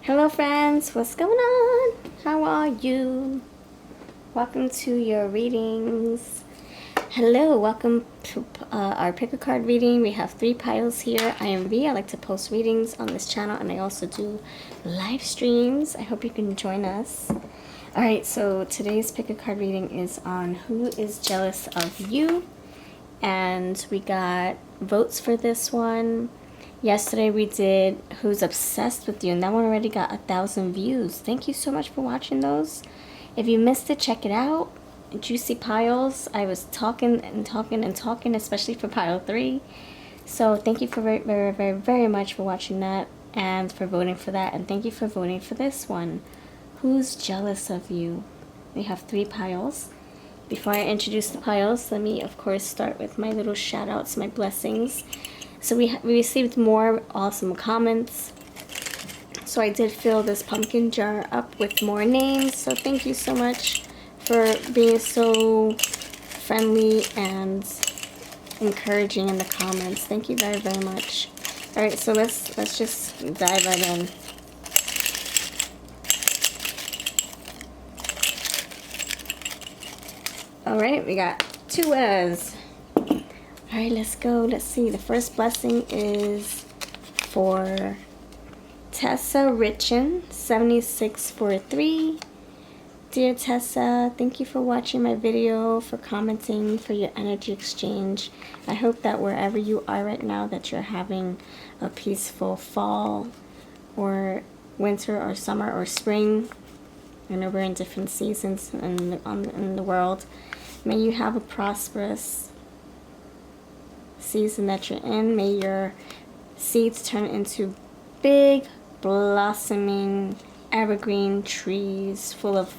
Hello friends, what's going on? How are you? Welcome to your readings. Hello, welcome to our pick a card reading. We have 3 piles here. I am V. I like to post readings on this channel and I also do live streams. I hope you can join us. Alright, so today's pick a card reading is on who is jealous of you. And we got votes for this one. Yesterday we did who's obsessed with you, and that one already got 1,000 views. Thank you so much for watching those. If you missed it, check it out. Juicy piles. I was talking and talking and talking, especially for pile 3. So thank you for very much for watching that and for voting for that, and thank you for voting for this one. Who's jealous of you? We have 3 piles. Before I introduce the piles, let me of course start with my little shout outs, my blessings. So we received more awesome comments. So I did fill this pumpkin jar up with more names. So thank you so much for being so friendly and encouraging in the comments. Thank you very much. All right, so let's just dive right in. All right, we got 2 winners. All right, let's go. Let's see. The first blessing is for Tessa Richin, 7643. Dear Tessa, thank you for watching my video, for commenting, for your energy exchange. I hope that wherever you are right now that you're having a peaceful fall or winter or summer or spring. I know we're in different seasons in the world. May you have a prosperous season that you're in. May your seeds turn into big blossoming evergreen trees full of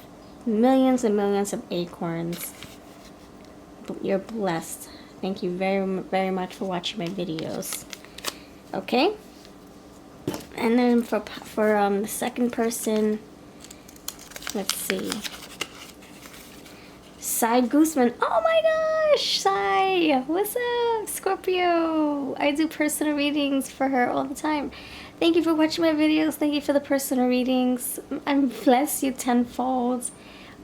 millions and millions of acorns. You're blessed. Thank you very much for watching my videos. Okay, and then for the second person, let's see, Sai Guzman. Oh my gosh, Sai, what's up, Scorpio? I do personal readings for her all the time. Thank you for watching my videos. Thank you for the personal readings. I bless you tenfold.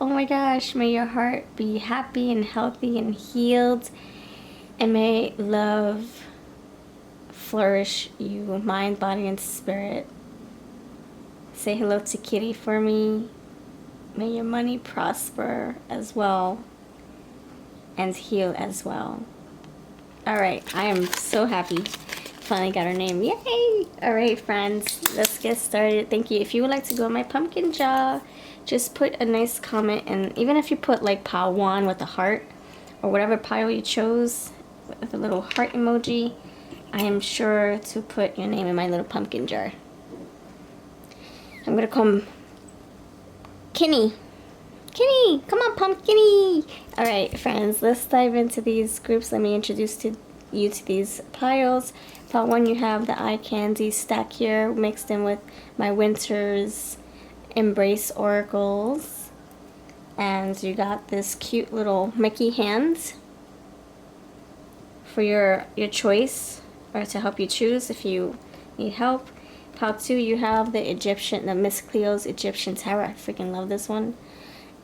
Oh my gosh, may your heart be happy and healthy and healed, and may love flourish you, mind, body, and spirit. Say hello to Kitty for me. May your money prosper as well and heal as well. Alright, I am so happy. Finally got her name. Yay! Alright, friends, let's get started. Thank you. If you would like to go in my pumpkin jar, just put a nice comment, and even if you put like pile 1 with a heart or whatever pile you chose with a little heart emoji, I am sure to put your name in my little pumpkin jar. I'm gonna come Kenny, come on, Pumpkinny. Alright, friends, let's dive into these groups. Let me introduce you to these piles. Pile 1, you have the eye candy stack here mixed in with my winter's embrace oracles, and you got this cute little Mickey hand for your choice, or to help you choose if you need help. Pile 2, you have the Miss Cleo's Egyptian Tarot. I freaking love this one.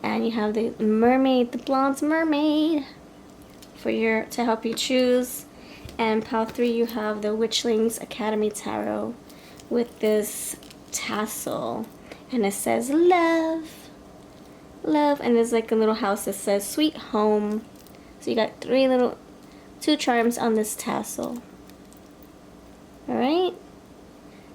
And you have the mermaid, the blonde mermaid, to help you choose. And pile 3, you have the Witchlings Academy Tarot with this tassel, and it says love, love, and there's like a little house that says sweet home. So you got 2 charms on this tassel. Alright.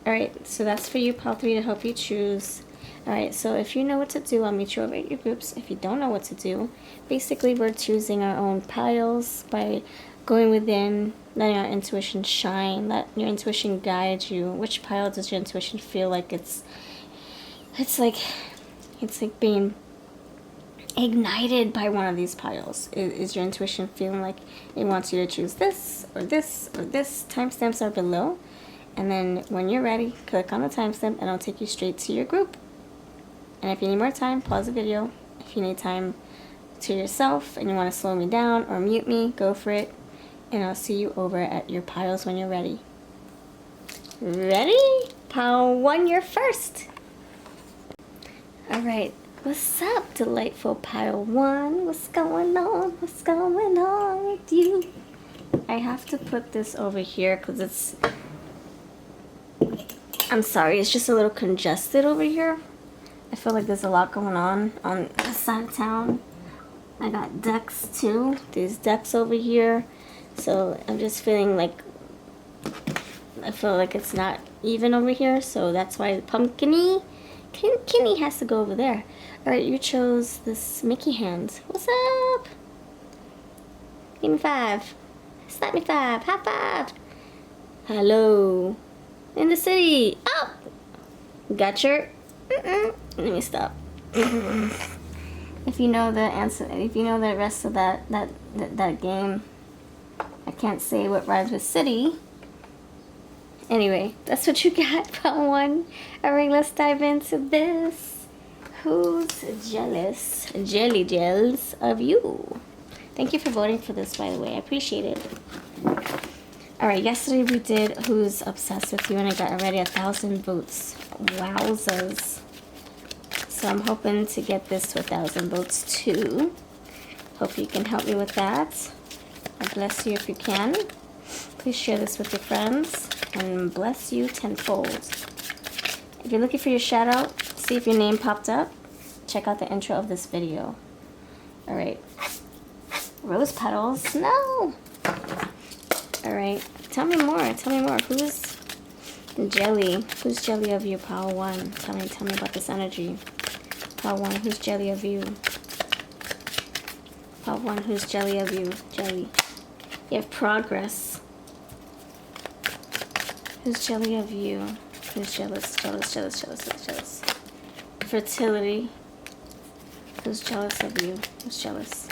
Alright, so that's for you, pile 3, to help you choose. Alright, so if you know what to do, I'll meet you over at your groups. If you don't know what to do, basically we're choosing our own piles by going within, letting our intuition shine, let your intuition guide you. Which pile does your intuition feel like it's like being ignited by one of these piles? Is your intuition feeling like it wants you to choose this or this or this? Timestamps are below. And then when you're ready, click on the timestamp and it'll take you straight to your group. And if you need more time, pause the video. If you need time to yourself and you want to slow me down or mute me, go for it. And I'll see you over at your piles when you're ready. Ready? Pile 1, you're first. Alright, what's up, delightful pile one? What's going on? What's going on with you? I have to put this over here because it's... I'm sorry, it's just a little congested over here. I feel like there's a lot going on this side of town. I got ducks too. There's ducks over here. So I'm just feeling like... I feel like it's not even over here. So that's why the pumpkin-y... Kenny has to go over there. Alright, you chose this Mickey hand. What's up? Give me 5. Slap me 5. High 5. Hello. In the city. Oh! Got your... Let me stop. If you know the answer, if you know the rest of that game, I can't say what rhymes with city. Anyway, that's what you got, round 1. Alright, let's dive into this. Who's jealous? Jelly gels of you. Thank you for voting for this, by the way. I appreciate it. Alright, yesterday we did Who's Obsessed with You, and I got already 1,000 votes. Wowzers. So I'm hoping to get this to 1,000 votes too. Hope you can help me with that. God bless you if you can. Please share this with your friends. And bless you tenfold. If you're looking for your shout out, see if your name popped up, check out the intro of this video. Alright. Rose petals. No! Alright. Tell me more. Tell me more. Who's jelly? Who's jelly of you, Power 1? Tell me about this energy. Power 1, who's jelly of you? Power 1, who's jelly of you? Jelly. You have progress. Who's jelly of you? Who's jealous? Jealous. Fertility. Who's jealous of you? Who's jealous?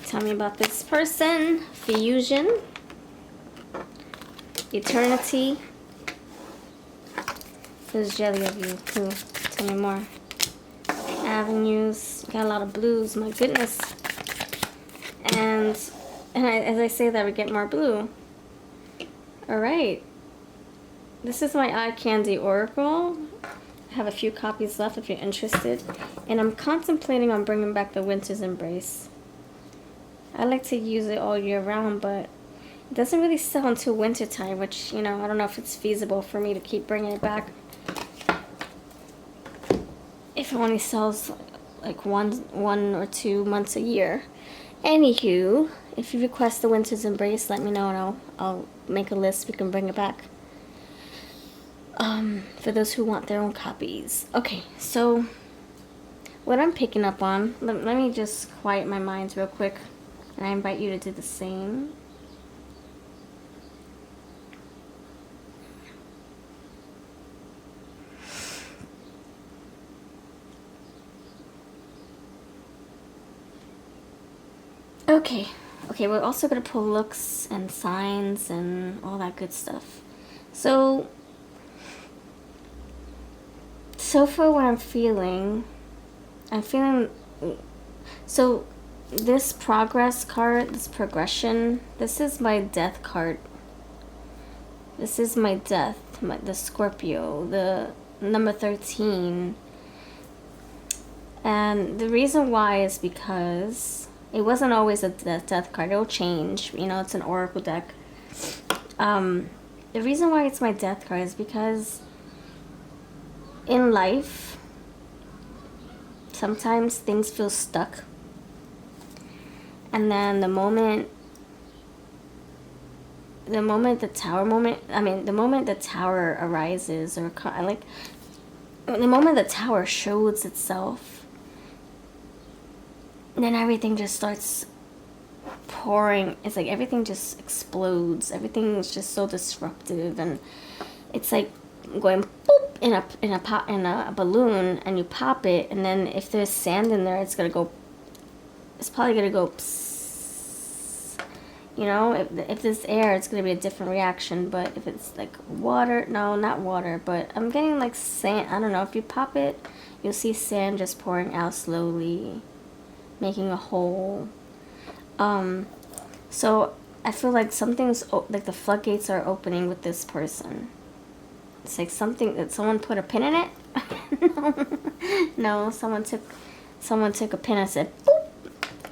Tell me about this person. Fusion. Eternity. Who's jelly of you? Who? Tell me more. Avenues. Got a lot of blues. My goodness. And as I say that, we get more blue. Alright, this is my eye candy oracle. I have a few copies left if you're interested, and I'm contemplating on bringing back the Winter's Embrace. I like to use it all year round, but it doesn't really sell until winter time, which, you know, I don't know if it's feasible for me to keep bringing it back if it only sells like one or 2 months a year. Anywho, if you request the Winter's Embrace, let me know and I'll make a list. We can bring it back. For those who want their own copies. Okay, so what I'm picking up on, let me just quiet my mind real quick, and I invite you to do the same. Okay, we're also going to pull looks and signs and all that good stuff. So for what I'm feeling, so this progress card, this progression, this is my death card. This is my death, the Scorpio, the number 13. And the reason why is because it wasn't always a death card. It'll change. You know, it's an oracle deck. The reason why it's my death card is because in life, sometimes things feel stuck. And then the moment the tower arises, or like the moment the tower shows itself, then everything just starts pouring. It's like everything just explodes. Everything is just so disruptive, and it's like going boop in a balloon, and you pop it, and then if there's sand in there, it's probably gonna go psss. You know, if there's air, it's gonna be a different reaction. But if it's like water, no, not water, but I'm getting like sand. I don't know. If you pop it, you'll see sand just pouring out slowly, making a hole. So I feel like something's like the floodgates are opening with this person. It's like something that someone put a pin in it. No, someone took a pin and said boop,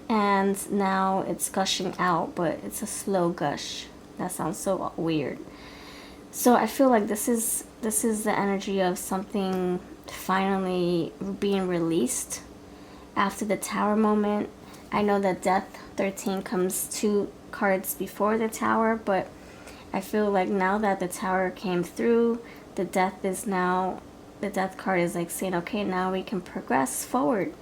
and now it's gushing out, but it's a slow gush. That sounds so weird. So I feel like this is the energy of something finally being released after the Tower moment. I know that Death 13 comes 2 cards before the Tower, but I feel like now that the Tower came through, the Death card is like saying, okay, now we can progress forward.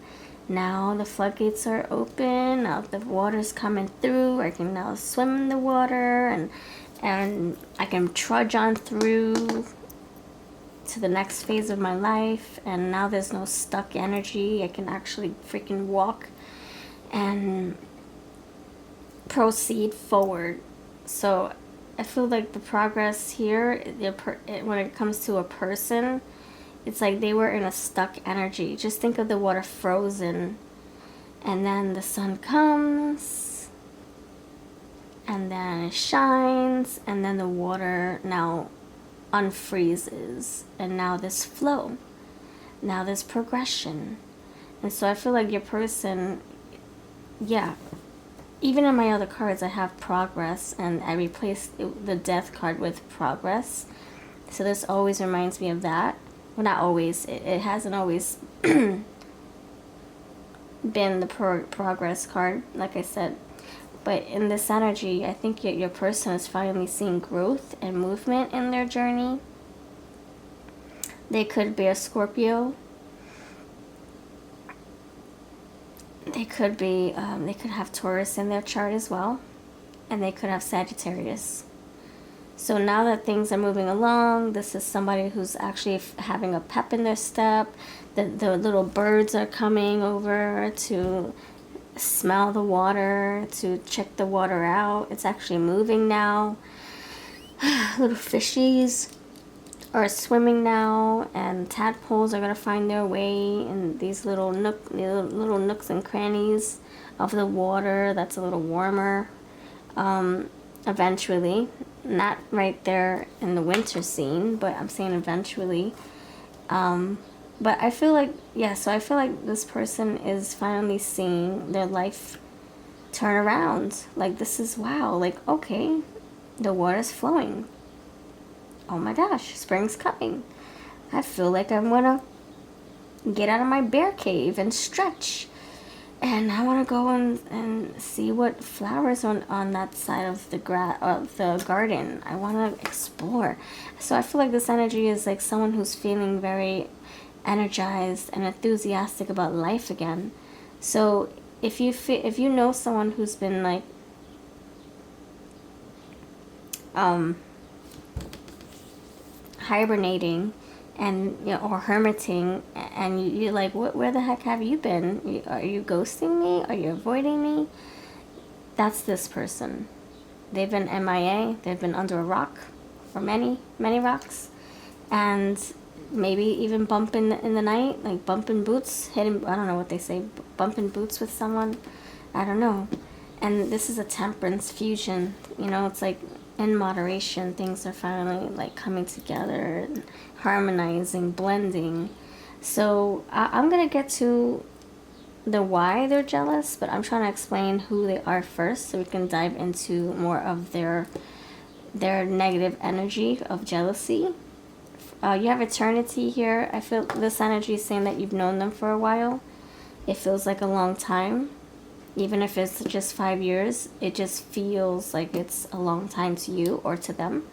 Now the floodgates are open, now the water's coming through, I can now swim in the water, and I can trudge on through to the next phase of my life, and now there's no stuck energy. I can actually freaking walk and proceed forward. So I feel like the progress here, when it comes to a person, it's like they were in a stuck energy. Just think of the water frozen, and then the sun comes, and then it shines, and then the water now unfreezes, and now there's flow, now there's progression. And so I feel like your person, yeah, even in my other cards I have progress, and I replaced the Death card with progress, so this always reminds me of that. Well, not always, it hasn't always been the progress card, like I said. But in this energy, I think your person is finally seeing growth and movement in their journey. They could be a Scorpio. They could be, they could have Taurus in their chart as well. And they could have Sagittarius. So now that things are moving along, this is somebody who's actually having a pep in their step. The little birds are coming over to smell the water, to check the water out. It's actually moving now. Little fishies are swimming now, and tadpoles are going to find their way in these little nooks and crannies of the water that's a little warmer. Eventually, not right there in the winter scene, but I'm saying eventually. But I feel like, yeah, so I feel like this person is finally seeing their life turn around. Like, this is, wow, like, okay, the water's flowing. Oh my gosh, spring's coming. I feel like I want to get out of my bear cave and stretch. And I want to go and see what flowers on that side of the garden. I want to explore. So I feel like this energy is like someone who's feeling very energized and enthusiastic about life again. So if you know someone who's been like hibernating and, you know, or hermiting, and you're like, where the heck have you been? Are you ghosting me? Are you avoiding me? That's this person. They've been MIA. They've been under a rock, or many rocks, and maybe even bumping in the night, like bumping boots, hitting, I don't know what they say, bumping boots with someone, I don't know. And this is a Temperance fusion, you know, it's like in moderation, things are finally like coming together and harmonizing, blending. So I'm gonna get to the why they're jealous, but I'm trying to explain who they are first, so we can dive into more of their negative energy of jealousy. You have eternity here. I feel this energy is saying that you've known them for a while. It feels like a long time. Even if it's just 5 years, it just feels like it's a long time to you or to them.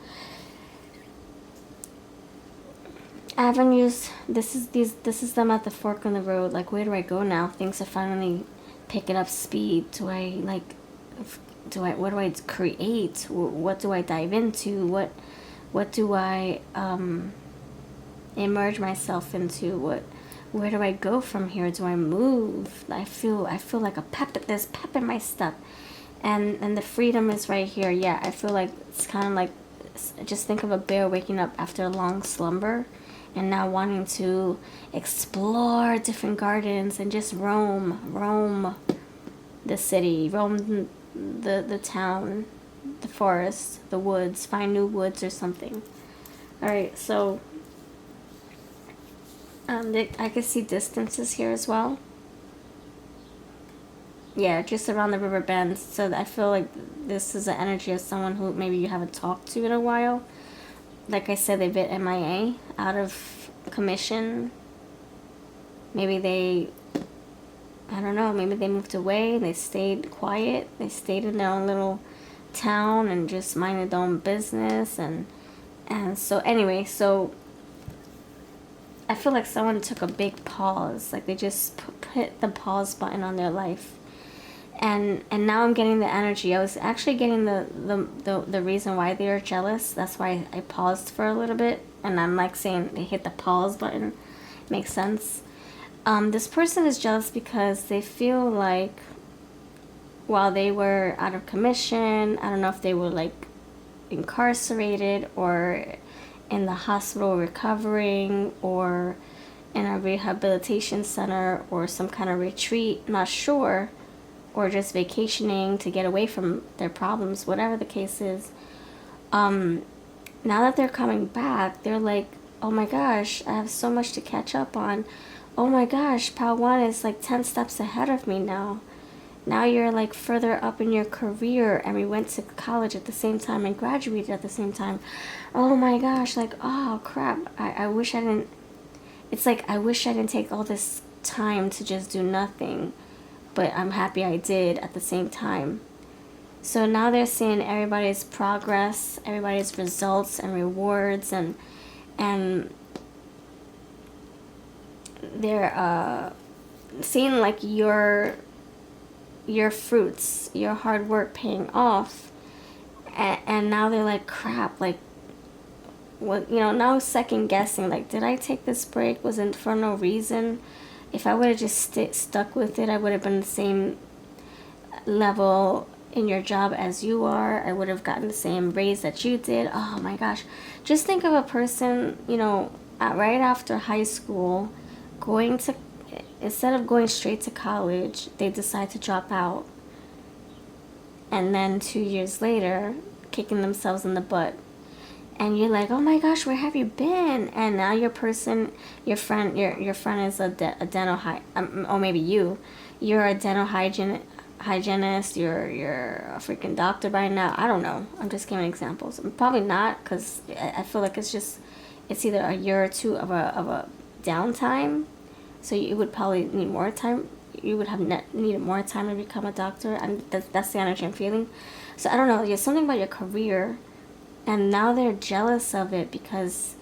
Avenues, this is them at the fork in the road. Like, where do I go now? Things are finally picking up speed. What do I create? What do I dive into? What do I immerse myself into? Where do I go from here? Do I move? I feel like there's pep in my step, and the freedom is right here. Yeah, I feel like it's kind of like, just think of a bear waking up after a long slumber, and now wanting to explore different gardens and just roam the city, roam the town, the forest, the woods, find new woods or something. All right, so I can see distances here as well. Yeah, just around the river bend. So I feel like this is the energy of someone who maybe you haven't talked to in a while. Like I said, they've been MIA, out of commission. Maybe they, I don't know, maybe they moved away and they stayed quiet. They stayed in their own little town and just minded their own business. And so anyway, so I feel like someone took a big pause. Like they just hit the pause button on their life. And now I'm getting the energy. I was actually getting the reason why they are jealous. That's why I paused for a little bit. And I'm like saying they hit the pause button. Makes sense. This person is jealous because they feel like while they were out of commission, I don't know if they were like incarcerated or in the hospital recovering or in a rehabilitation center or some kind of retreat, not sure, or just vacationing to get away from their problems, whatever the case is. Now that they're coming back, they're like, oh my gosh, I have so much to catch up on. Oh my gosh, Pal 1 is like 10 steps ahead of me now. Now you're like further up in your career and we went to college at the same time and graduated at the same time. Oh my gosh, like, oh crap, I wish I didn't, it's like, I wish I didn't take all this time to just do nothing. But I'm happy I did at the same time. So now they're seeing everybody's progress, everybody's results and rewards, and they're seeing like your fruits, your hard work paying off, and now they're like, crap, like, what, you know, now second guessing, like, did I take this break? Was it for no reason? If I would have just stuck with it, I would have been the same level in your job as you are. I would have gotten the same raise that you did. Oh my gosh. Just think of a person, you know, right after high school, going to, instead of going straight to college, they decide to drop out. And then 2 years later, kicking themselves in the butt. And you're like, oh my gosh, where have you been? And now your friend is a dental or maybe you're a dental hygienist. You're a freaking doctor by now. I don't know. I'm just giving examples. Probably not, because I feel like it's either a year or two of a downtime. So you would probably need more time. You would have needed more time to become a doctor. That's the energy I'm feeling. So I don't know. There's something about your career. And now they're jealous of it because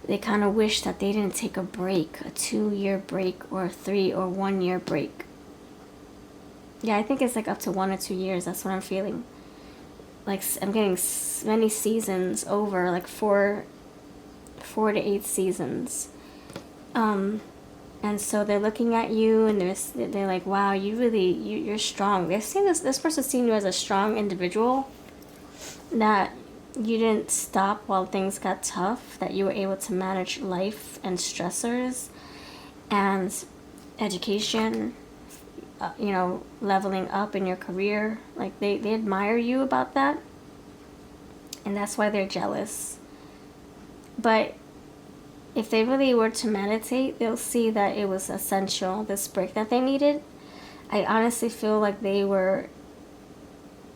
they kind of wish that they didn't take a break, a 2-year break or a 3 or 1 year break. Yeah, I think it's like up to 1 or 2 years. That's what I'm feeling. Like I'm getting many seasons over, like 4 to 8 seasons. And so they're looking at you and they're like, wow, you're strong. They're seeing this person's seeing you as a strong individual, that you didn't stop while things got tough, that you were able to manage life and stressors and education, you know, leveling up in your career. Like they admire you about that, and that's why they're jealous. But if they really were to meditate, they'll see that it was essential, this break that they needed. I honestly feel like they were,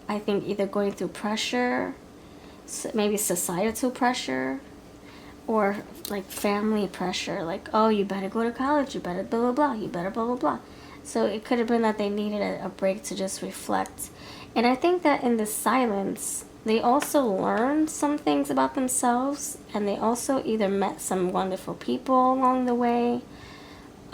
I think, either going through pressure, maybe societal pressure, or like family pressure, like, oh, you better go to college, you better blah blah blah, you better blah blah blah. So it could have been that they needed a break to just reflect. And I think that in the silence, they also learned some things about themselves, and they also either met some wonderful people along the way.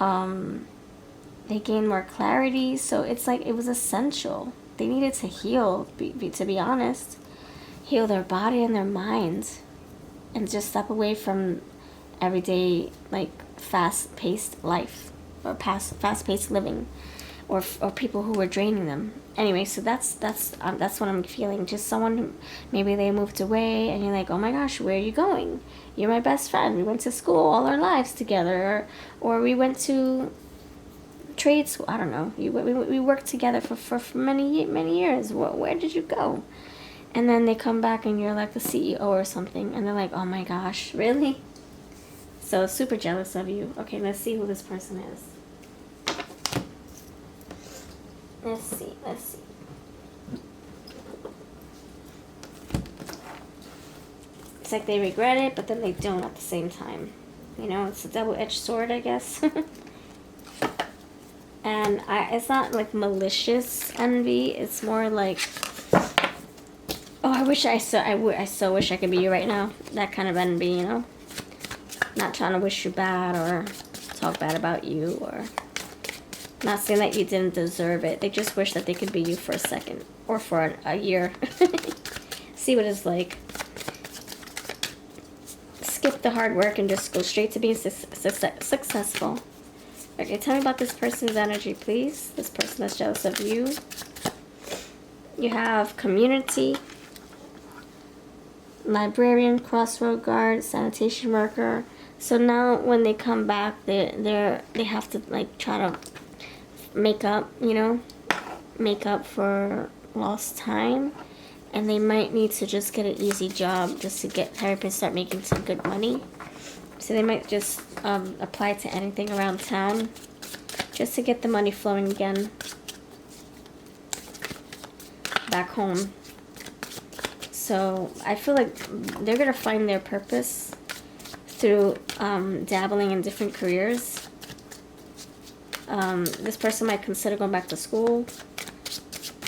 They gained more clarity. So it's like it was essential. They needed to heal, to be honest. Heal their body and their mind, and just step away from everyday, like, fast-paced life, or fast-paced living, or people who were draining them. Anyway, so that's what I'm feeling. Just someone who, maybe they moved away, and you're like, oh my gosh, where are you going? You're my best friend. We went to school all our lives together, or we went to trade school. I don't know. We worked together for many years. Where did you go? And then they come back and you're like the CEO or something, and they're like, oh my gosh, really? So super jealous of you. Okay, let's see who this person is. Let's see. It's like they regret it, but then they don't at the same time. You know, it's a double-edged sword, I guess. And it's not like malicious envy. It's more like, oh, I so wish I could be you right now. That kind of envy, you know. Not trying to wish you bad or talk bad about you, or not saying that you didn't deserve it. They just wish that they could be you for a second or for a year. See what it's like. Skip the hard work and just go straight to being successful. Okay, tell me about this person's energy, please. This person that's jealous of you. You have community, librarian, crossroad guard, sanitation worker. So now when they come back, they have to like try to make up, you know, make up for lost time. And they might need to just get an easy job just to hurry up and start making some good money. So they might just apply to anything around town just to get the money flowing again back home. So I feel like they're going to find their purpose through dabbling in different careers. This person might consider going back to school.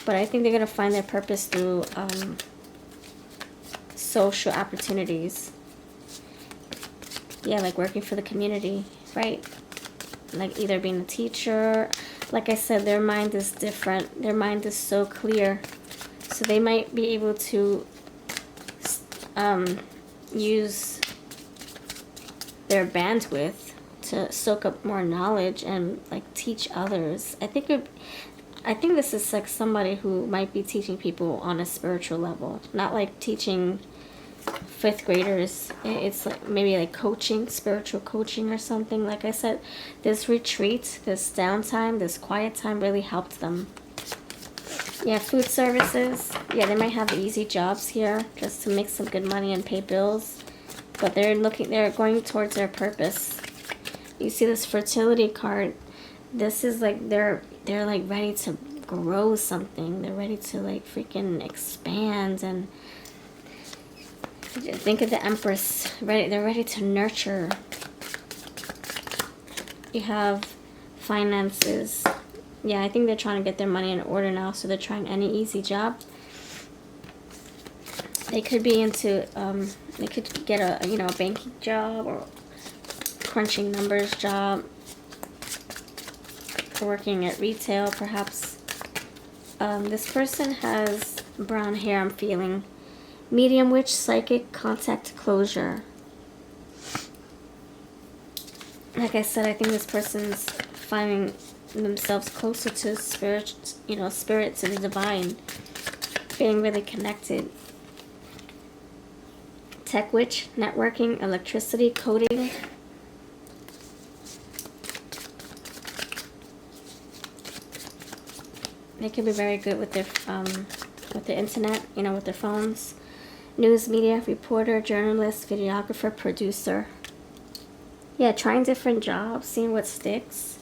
But I think they're going to find their purpose through social opportunities. Yeah, like working for the community, right? Like either being a teacher. Like I said, their mind is different. Their mind is so clear. So they might be able to use their bandwidth to soak up more knowledge and like teach others. I think this is like somebody who might be teaching people on a spiritual level, not like teaching 5th graders. It's like maybe like coaching, spiritual coaching or something. Like I said, this retreat, this downtime, this quiet time really helped them. Yeah, food services. Yeah, they might have easy jobs here just to make some good money and pay bills. But they're going towards their purpose. You see this fertility card. This is like they're like ready to grow something. They're ready to like freaking expand, and think of the Empress. They're ready to nurture. You have finances. Yeah, I think they're trying to get their money in order now, so they're trying any easy job. They could be into they could get a banking job or crunching numbers job. Working at retail, perhaps. This person has brown hair, I'm feeling. Medium witch, psychic, contact, closure. Like I said, I think this person's finding themselves closer to spirit, spirit, to the divine. Feeling really connected. Tech witch, networking, electricity, coding. They could be very good with their internet, with their phones. News media, reporter, journalist, videographer, producer. Yeah, trying different jobs, seeing what sticks.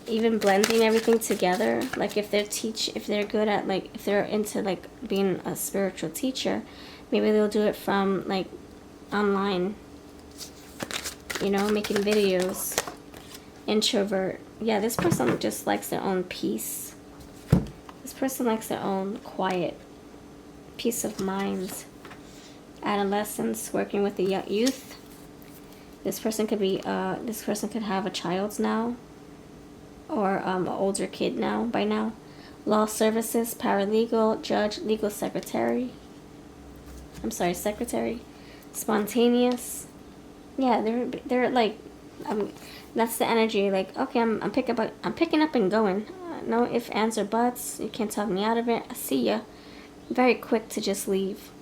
Even blending everything together. Like if they're good at if they're into being a spiritual teacher, maybe they'll do it from online. Making videos. Introvert. Yeah, this person just likes their own peace. This person likes their own quiet peace of mind. Adolescence, working with the youth. This person could be this person could have a child now, or an older kid by now. Law services, paralegal, judge, legal secretary. Secretary. Spontaneous. Yeah, they're that's the energy. Okay, I'm picking up and going. No ifs, ands, or buts. You can't talk me out of it. I see ya. Very quick to just leave.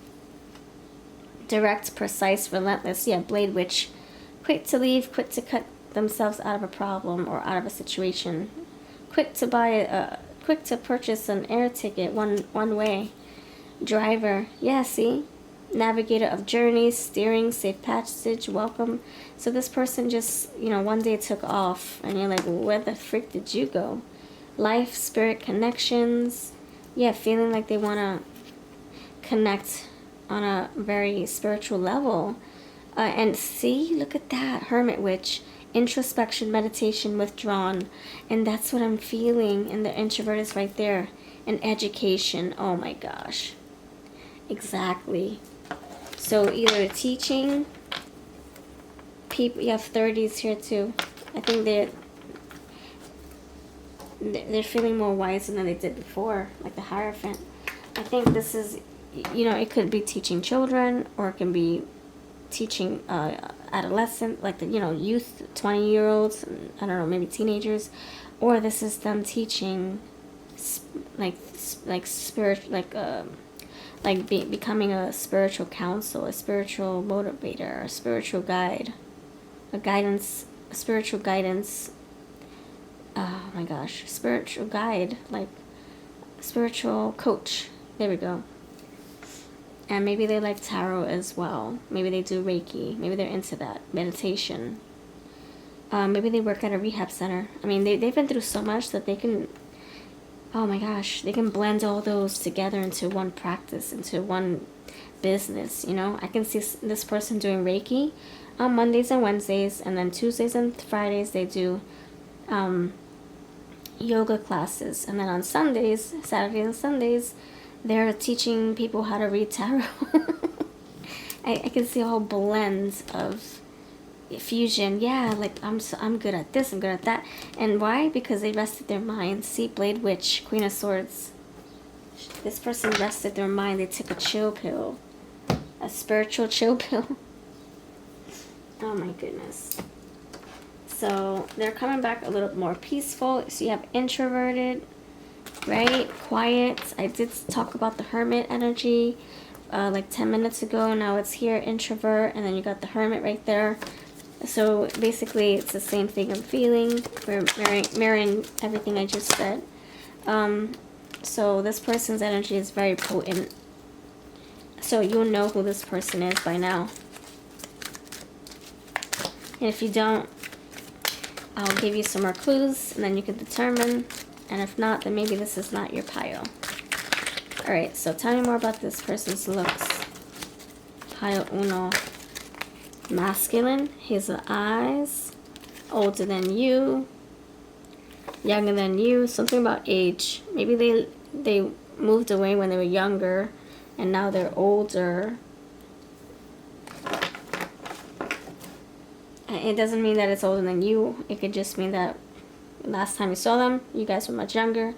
Direct, precise, relentless. Yeah, blade witch. Quick to leave, quick to cut themselves out of a problem or out of a situation. Quick to purchase an air ticket one way. Driver. Yeah, see? navigator of journeys, steering, safe passage, welcome. So this person just, you know, one day took off, and you're like, where the frick did you go? Life, spirit connections. Yeah, feeling like they want to connect on a very spiritual level. And see, look at that, Hermit Witch. Introspection, meditation, withdrawn. And that's what I'm feeling. And the introvert is right there. And education. Oh my gosh. Exactly. So either teaching people, you have 30s here too. I think they're feeling more wiser than they did before, like the Hierophant. I think this is, you know, it could be teaching children, or it can be teaching adolescent, like the, you know, youth, 20-year-olds, I don't know, maybe teenagers, or this is them teaching like spirit, becoming a spiritual counsel, a spiritual motivator, a spiritual guide, a spiritual guidance. Oh my gosh, spiritual guide, like spiritual coach. There we go. And maybe they like tarot as well. Maybe they do Reiki. Maybe they're into that. Meditation. Maybe they work at a rehab center. I mean, they've been through so much that they can, oh my gosh, they can blend all those together into one practice, into one business, you know? I can see this person doing Reiki on Mondays and Wednesdays, and then Tuesdays and Fridays they do yoga classes. And then on Sundays, Saturdays and Sundays, they're teaching people how to read tarot. I can see a whole blend of fusion. Yeah, like I'm good at this, I'm good at that. And why? Because they rested their mind. See, Blade Witch, Queen of Swords. This person rested their mind. They took a chill pill. A spiritual chill pill. Oh my goodness. So they're coming back a little more peaceful. So you have introverted, right? Quiet. I did talk about the Hermit energy like 10 minutes ago. Now it's here, introvert, and then you got the Hermit right there. So basically it's the same thing I'm feeling. We're mirroring everything I just said. So this person's energy is very potent. So you'll know who this person is by now. And if you don't, I'll give you some more clues, and then you can determine. And if not, then maybe this is not your pile. Alright, so tell me more about this person's looks. Pile uno. Masculine, hazel eyes, older than you, younger than you, something about age. Maybe they moved away when they were younger, and now they're older. It doesn't mean that it's older than you. It could just mean that last time you saw them, you guys were much younger,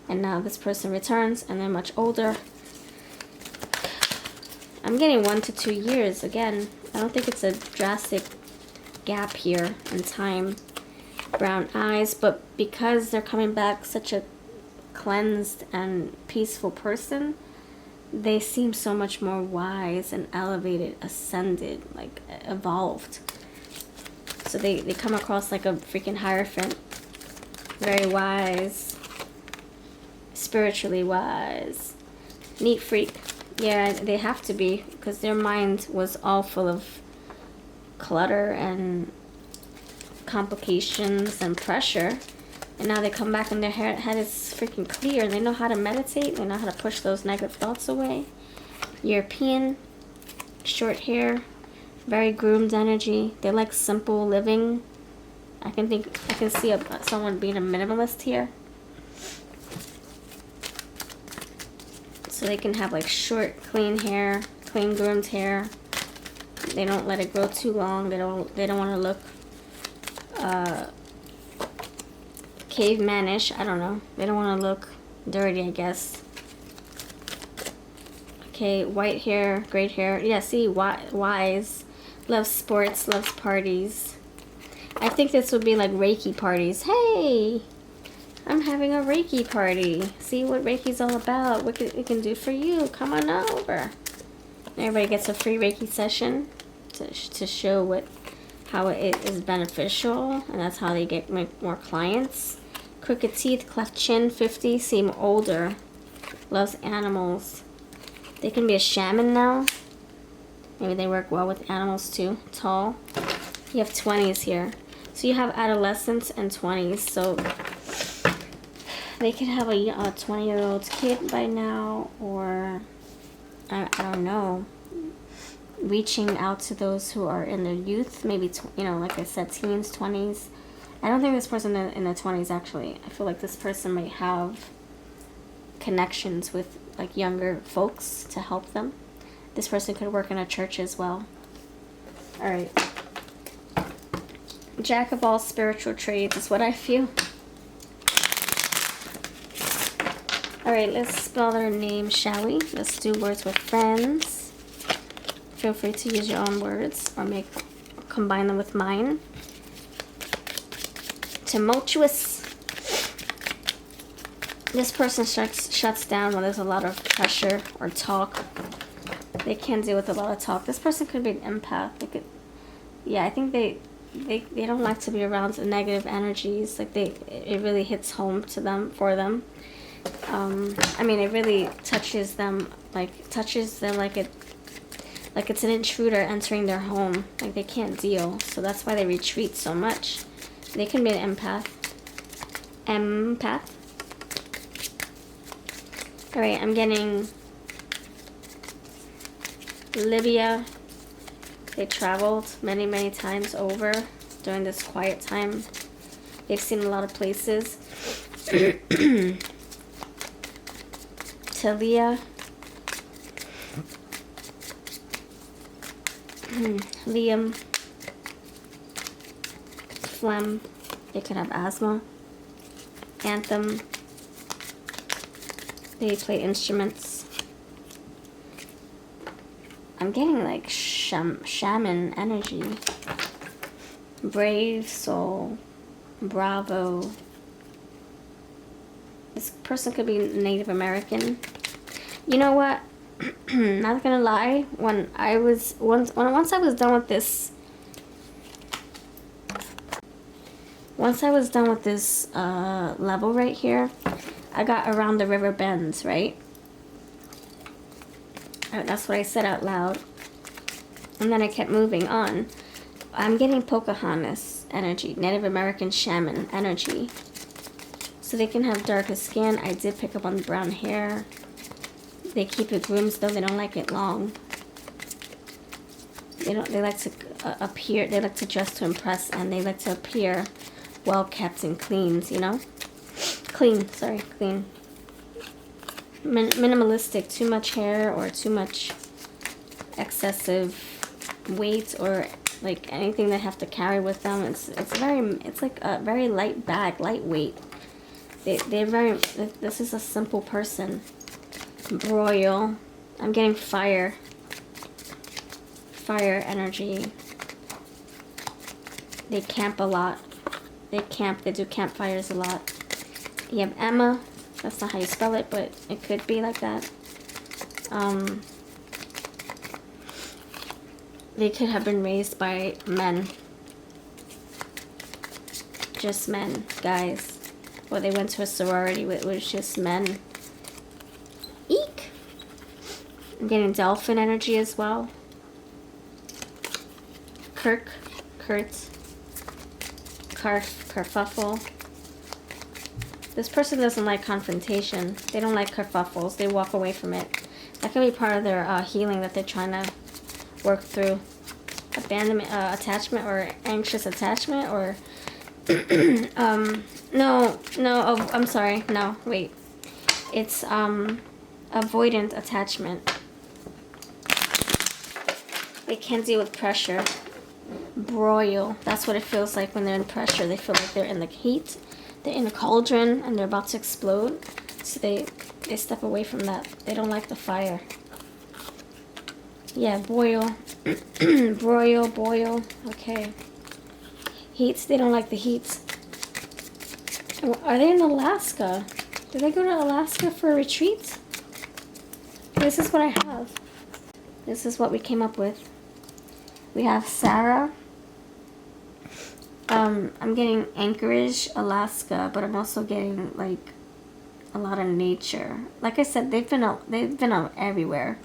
and now this person returns and they're much older. I'm getting 1 to 2 years again. I don't think it's a drastic gap here in time. Brown eyes, but because they're coming back such a cleansed and peaceful person, they seem so much more wise and elevated, ascended, like evolved. So they come across like a freaking Hierophant. Very wise. Spiritually wise. Neat freak. Yeah, they have to be, because their mind was all full of clutter and complications and pressure. And now they come back and their head is freaking clear. They know how to meditate. They know how to push those negative thoughts away. European. Short hair. Very groomed energy. They like simple living. I can see someone being a minimalist here. So they can have like short, clean hair, clean groomed hair. They don't let it grow too long. They don't want to look cavemanish. I don't know. They don't want to look dirty, I guess. Okay, white hair, great hair. Yeah, see, wise. Loves sports, loves parties. I think this would be like Reiki parties. Hey, I'm having a Reiki party. See what Reiki's all about. What it can do for you. Come on over. Everybody gets a free Reiki session to show how it is beneficial, and that's how they get more clients. Crooked teeth, cleft chin, 50, seem older. Loves animals. They can be a shaman now. Maybe they work well with animals too. Tall. You have 20s here. So you have adolescents and 20s. So they could have a 20-year-old kid by now, or I don't know, reaching out to those who are in their youth, maybe, you know, like I said, teens, 20s. I don't think this person in their 20s, actually. I feel like this person might have connections with, like, younger folks to help them. This person could work in a church as well. All right. Jack of all spiritual trades is what I feel. All right, let's spell their name, shall we? Let's do words with friends. Feel free to use your own words or combine them with mine. Tumultuous. This person shuts down when there's a lot of pressure or talk. They can't deal with a lot of talk. This person could be an empath. They could, yeah, I think they don't like to be around negative energies. Like it really hits home to them, for them. I mean, it really touches them like it's an intruder entering their home. Like they can't deal, so that's why they retreat so much. They can be an empath. All right, I'm getting Lydia. They traveled many, many times over during this quiet time. They've seen a lot of places. Talia. Liam. Phlegm. They could have asthma. Anthem. They play instruments. I'm getting like shaman energy. Brave soul. Bravo. This person could be Native American. You know what? Not gonna lie. Once I was done with this. Once I was done with this level right here, I got around the river bends, right? That's what I said out loud. And then I kept moving on. I'm getting Pocahontas energy, Native American shaman energy. So they can have darker skin. I did pick up on the brown hair. They keep it groomed though. They don't like it long. They like to appear. They like to dress to impress, and they like to appear well kept and clean. You know, clean. Minimalistic. Too much hair or too much excessive weight or like anything they have to carry with them. It's like a very light bag, lightweight. They're very. This is a simple person. Royal. I'm getting fire. Fire energy. They camp a lot. They do campfires a lot. You have Emma. That's not how you spell it, but it could be like that. They could have been raised by men. Just men, guys. Or they went to a sorority with just men. Eek! I'm getting dolphin energy as well. Kurt, kerfuffle. This person doesn't like confrontation. They don't like kerfuffles. They walk away from it. That can be part of their healing that they're trying to work through. Abandonment, attachment, or anxious attachment, or I'm sorry. No, wait. It's avoidant attachment. They can't deal with pressure. Broil. That's what it feels like when they're in pressure. They feel like they're in the heat. They're in a cauldron and they're about to explode. So they step away from that. They don't like the fire. Yeah, boil. boil. Okay. Heats. They don't like the heat. Are they in Alaska? Did they go to Alaska for a retreat? This is what I have. This is what we came up with. We have Sarah. I'm getting Anchorage, Alaska, but I'm also getting like a lot of nature. Like I said, they've been out everywhere.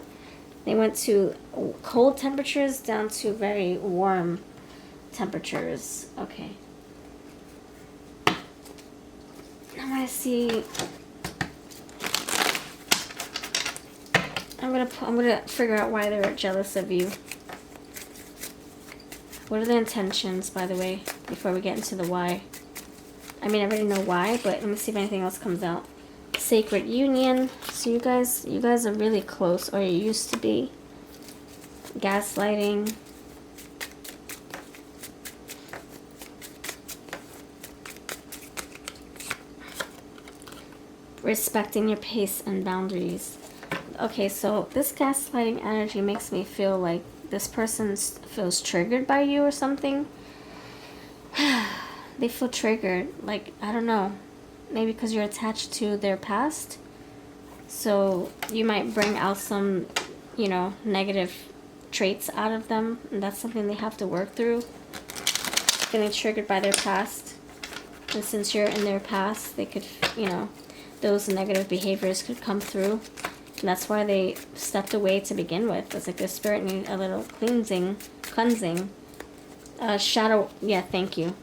They went to cold temperatures down to very warm temperatures. Okay. I want to see. I'm gonna figure out why they're jealous of you. What are the intentions, by the way, before we get into the why? I mean, I already know why, but let me see if anything else comes out. Sacred union. So you guys are really close, or you used to be. Gaslighting. Respecting your pace and boundaries. Okay, so this gaslighting energy makes me feel like this person feels triggered by you or something. They feel triggered, like, I don't know, maybe because you're attached to their past. So you might bring out some, you know, negative traits out of them, and that's something they have to work through. Feeling triggered by their past. And since you're in their past, they could, you know, those negative behaviors could come through. And that's why they stepped away to begin with. It's like their spirit needed a little cleansing. Shadow, yeah, thank you.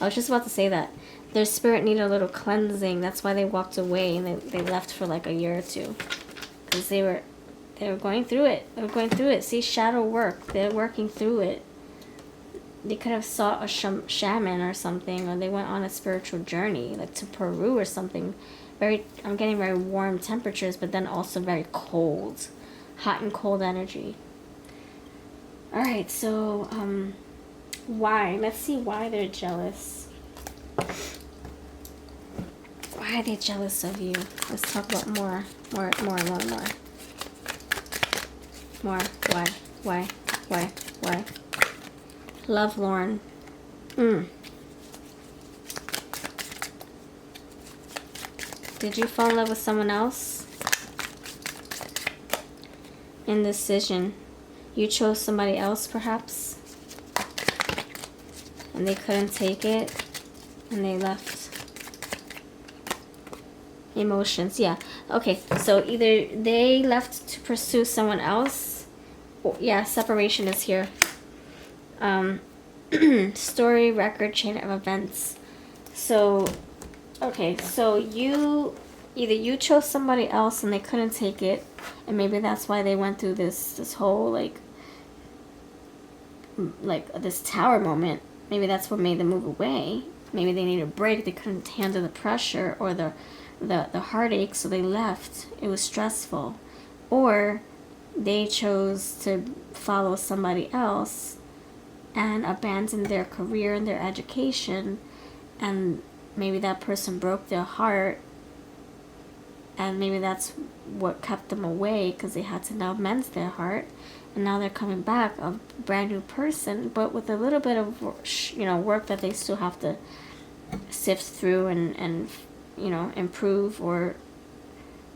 I was just about to say that. Their spirit needed a little cleansing. That's why they walked away and they left for like a year or two. Because they were going through it. They were going through it. See, shadow work. They're working through it. They could have sought a shaman or something, or they went on a spiritual journey, like to Peru or something. I'm getting very warm temperatures, but then also very cold. Hot and cold energy. Alright, so, why? Let's see why they're jealous. Why are they jealous of you? Let's talk about more. More. Why? Lovelorn. Did you fall in love with someone else? Indecision. You chose somebody else, perhaps? And they couldn't take it, and they left. Emotions, yeah. Okay, so either they left to pursue someone else, or, yeah, separation is here. Story, record, chain of events. So, okay, so either you chose somebody else and they couldn't take it, and maybe that's why they went through this whole like this tower moment. Maybe that's what made them move away. Maybe they needed a break. They couldn't handle the pressure or the heartache, so they left. It was stressful. Or they chose to follow somebody else and abandon their career and their education, and maybe that person broke their heart, and maybe that's what kept them away, because they had to now mend their heart, and now they're coming back a brand new person, but with a little bit of, you know, work that they still have to sift through and you know, improve or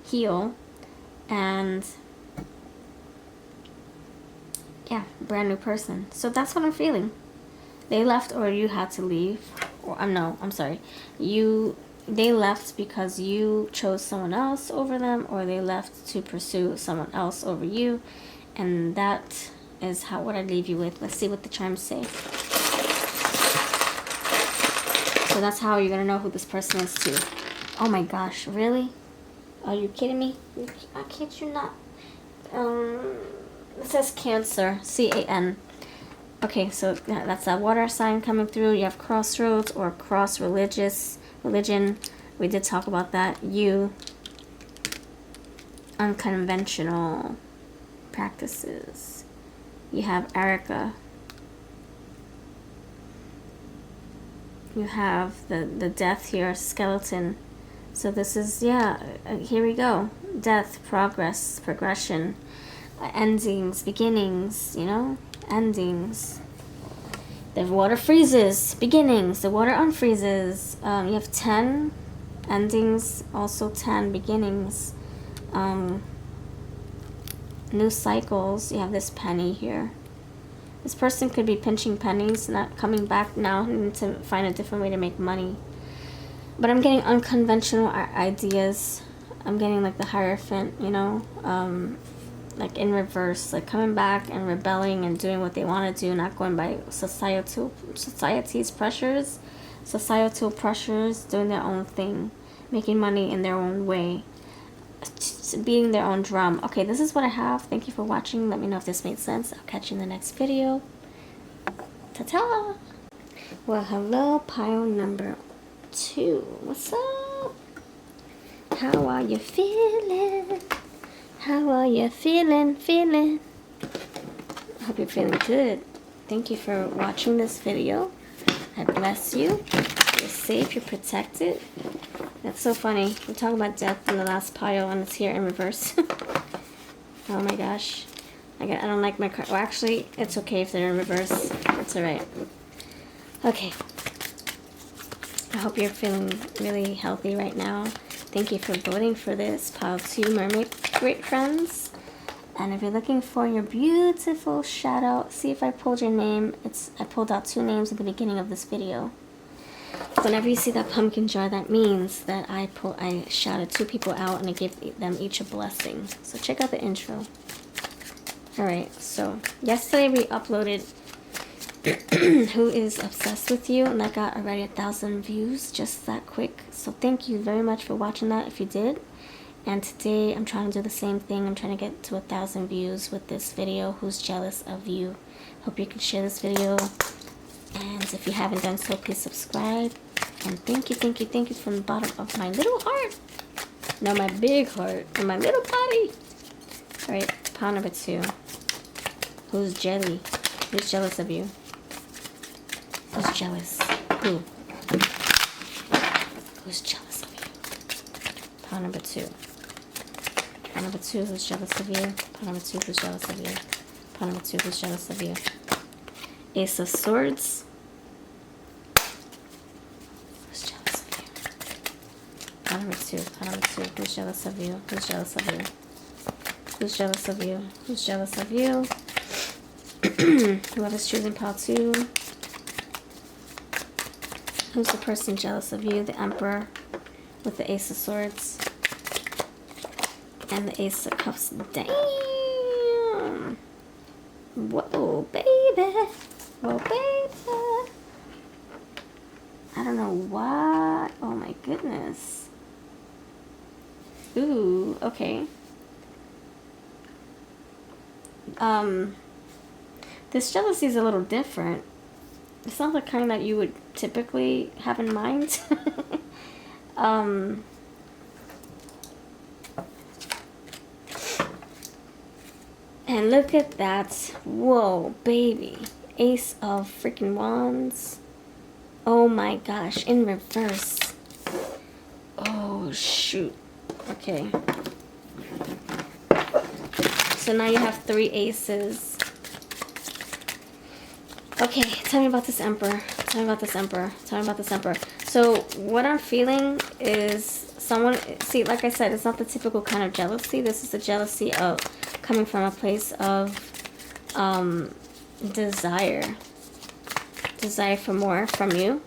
heal. And yeah, brand new person. So that's what I'm feeling. They left, or you had to leave. Or I'm sorry. They left because you chose someone else over them, or they left to pursue someone else over you. And that is what I leave you with. Let's see what the chimes say. So that's how you're gonna know who this person is too. Oh my gosh, really? Are you kidding me? I kid you not. It says Cancer, C-A-N. Okay, so that's a water sign coming through. You have crossroads or cross religion. We did talk about that. You, unconventional practices. You have Erica. You have the death here, skeleton. So this is, yeah, here we go. Death, progress, progression, endings, beginnings, you know, endings. The water freezes, beginnings, the water unfreezes. You have 10 endings, also 10 beginnings. New cycles. You have this penny here. This person could be pinching pennies, not coming back now, and to find a different way to make money. But I'm getting unconventional ideas. I'm getting like the Hierophant, you know. like in reverse, like coming back and rebelling and doing what they want to do, not going by society's pressures, societal pressures, doing their own thing, making money in their own way, beating their own drum. Okay, this is what I have. Thank you for watching. Let me know if this made sense. I'll catch you in the next video. Ta-ta! Well, hello, pile number 2. What's up? How are you feeling? How are you feeling? I hope you're feeling good. Thank you for watching this video. I bless you. You're safe. You're protected. That's so funny. We're talking about death in the last pile, and it's here in reverse. Oh my gosh. I don't like my card. Well, actually, it's okay if they're in reverse. It's alright. Okay. I hope you're feeling really healthy right now. Thank you for voting for this pile 2 mermaid great friends. And if you're looking for your beautiful shout out, see if I pulled your name. I pulled out 2 names at the beginning of this video. Whenever you see that pumpkin jar, that means that I shouted 2 people out and I gave them each a blessing. So check out the intro. Alright, so yesterday we uploaded Who is Obsessed with You, and that got already 1,000 views just that quick. So thank you very much for watching that if you did. And today I'm trying to do the same thing. I'm trying to get to 1,000 views with this video, Who's Jealous of You. Hope you can share this video. And if you haven't done so, please subscribe. And thank you from the bottom of my little heart. No, my big heart and my little body. Alright, pile number 2. Who's jelly? Who's jealous of you? Who's jealous? Who? Who's jealous of you? Pile number 2. Pile number 2, who's jealous of you? Pile number 2, who's jealous of you? Pile number 2, who's jealous of you? Ace of Swords. Who's jealous of you? Pile number 2, pile number 2, who's jealous of you? Who's jealous of you? Who's jealous of you? Who's jealous of you? Whoever's choosing pile 2. Who's the person jealous of you? The Emperor with the Ace of Swords and the Ace of Cups. Damn! Whoa, baby! Whoa, baby! I don't know why. Oh my goodness. Ooh, okay. This jealousy is a little different. It's not the kind that you would typically have in mind. And look at that. Whoa, baby. Ace of freaking Wands. Oh my gosh, in reverse. Oh, shoot. Okay. So now you have 3 aces. Okay, tell me about this Emperor. Tell me about this Emperor. Tell me about this Emperor. So what I'm feeling is someone, see, like I said, it's not the typical kind of jealousy. This is the jealousy of coming from a place of desire. Desire for more from you.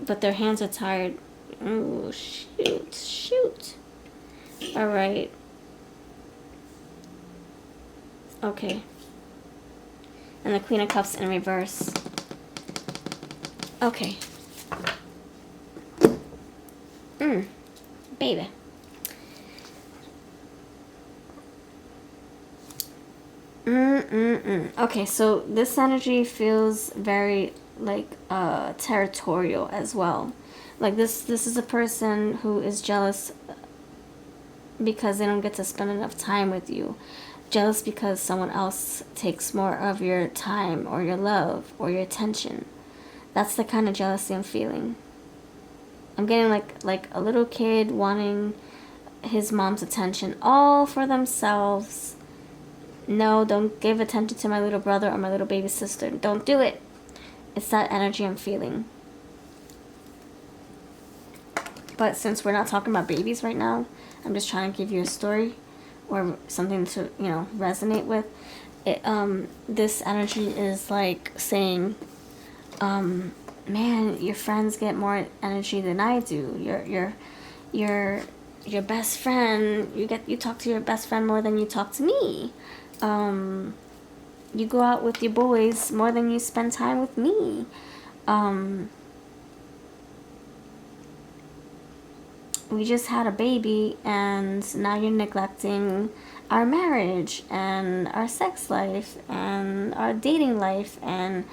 But their hands are tired. Oh, shoot. Alright. Okay. And the Queen of Cups in reverse. Okay. Baby. Okay, so this energy feels very like territorial as well. Like this is a person who is jealous because they don't get to spend enough time with you. Jealous because someone else takes more of your time or your love or your attention. That's the kind of jealousy I'm feeling. I'm getting like a little kid wanting his mom's attention all for themselves. No, don't give attention to my little brother or my little baby sister. Don't do it. It's that energy I'm feeling. But since we're not talking about babies right now, I'm just trying to give you a story or something to, you know, resonate with. This energy is like saying, man, your friends get more energy than I do. You're your best friend, you talk to your best friend more than you talk to me. You go out with your boys more than you spend time with me. We just had a baby and now you're neglecting our marriage and our sex life and our dating life, and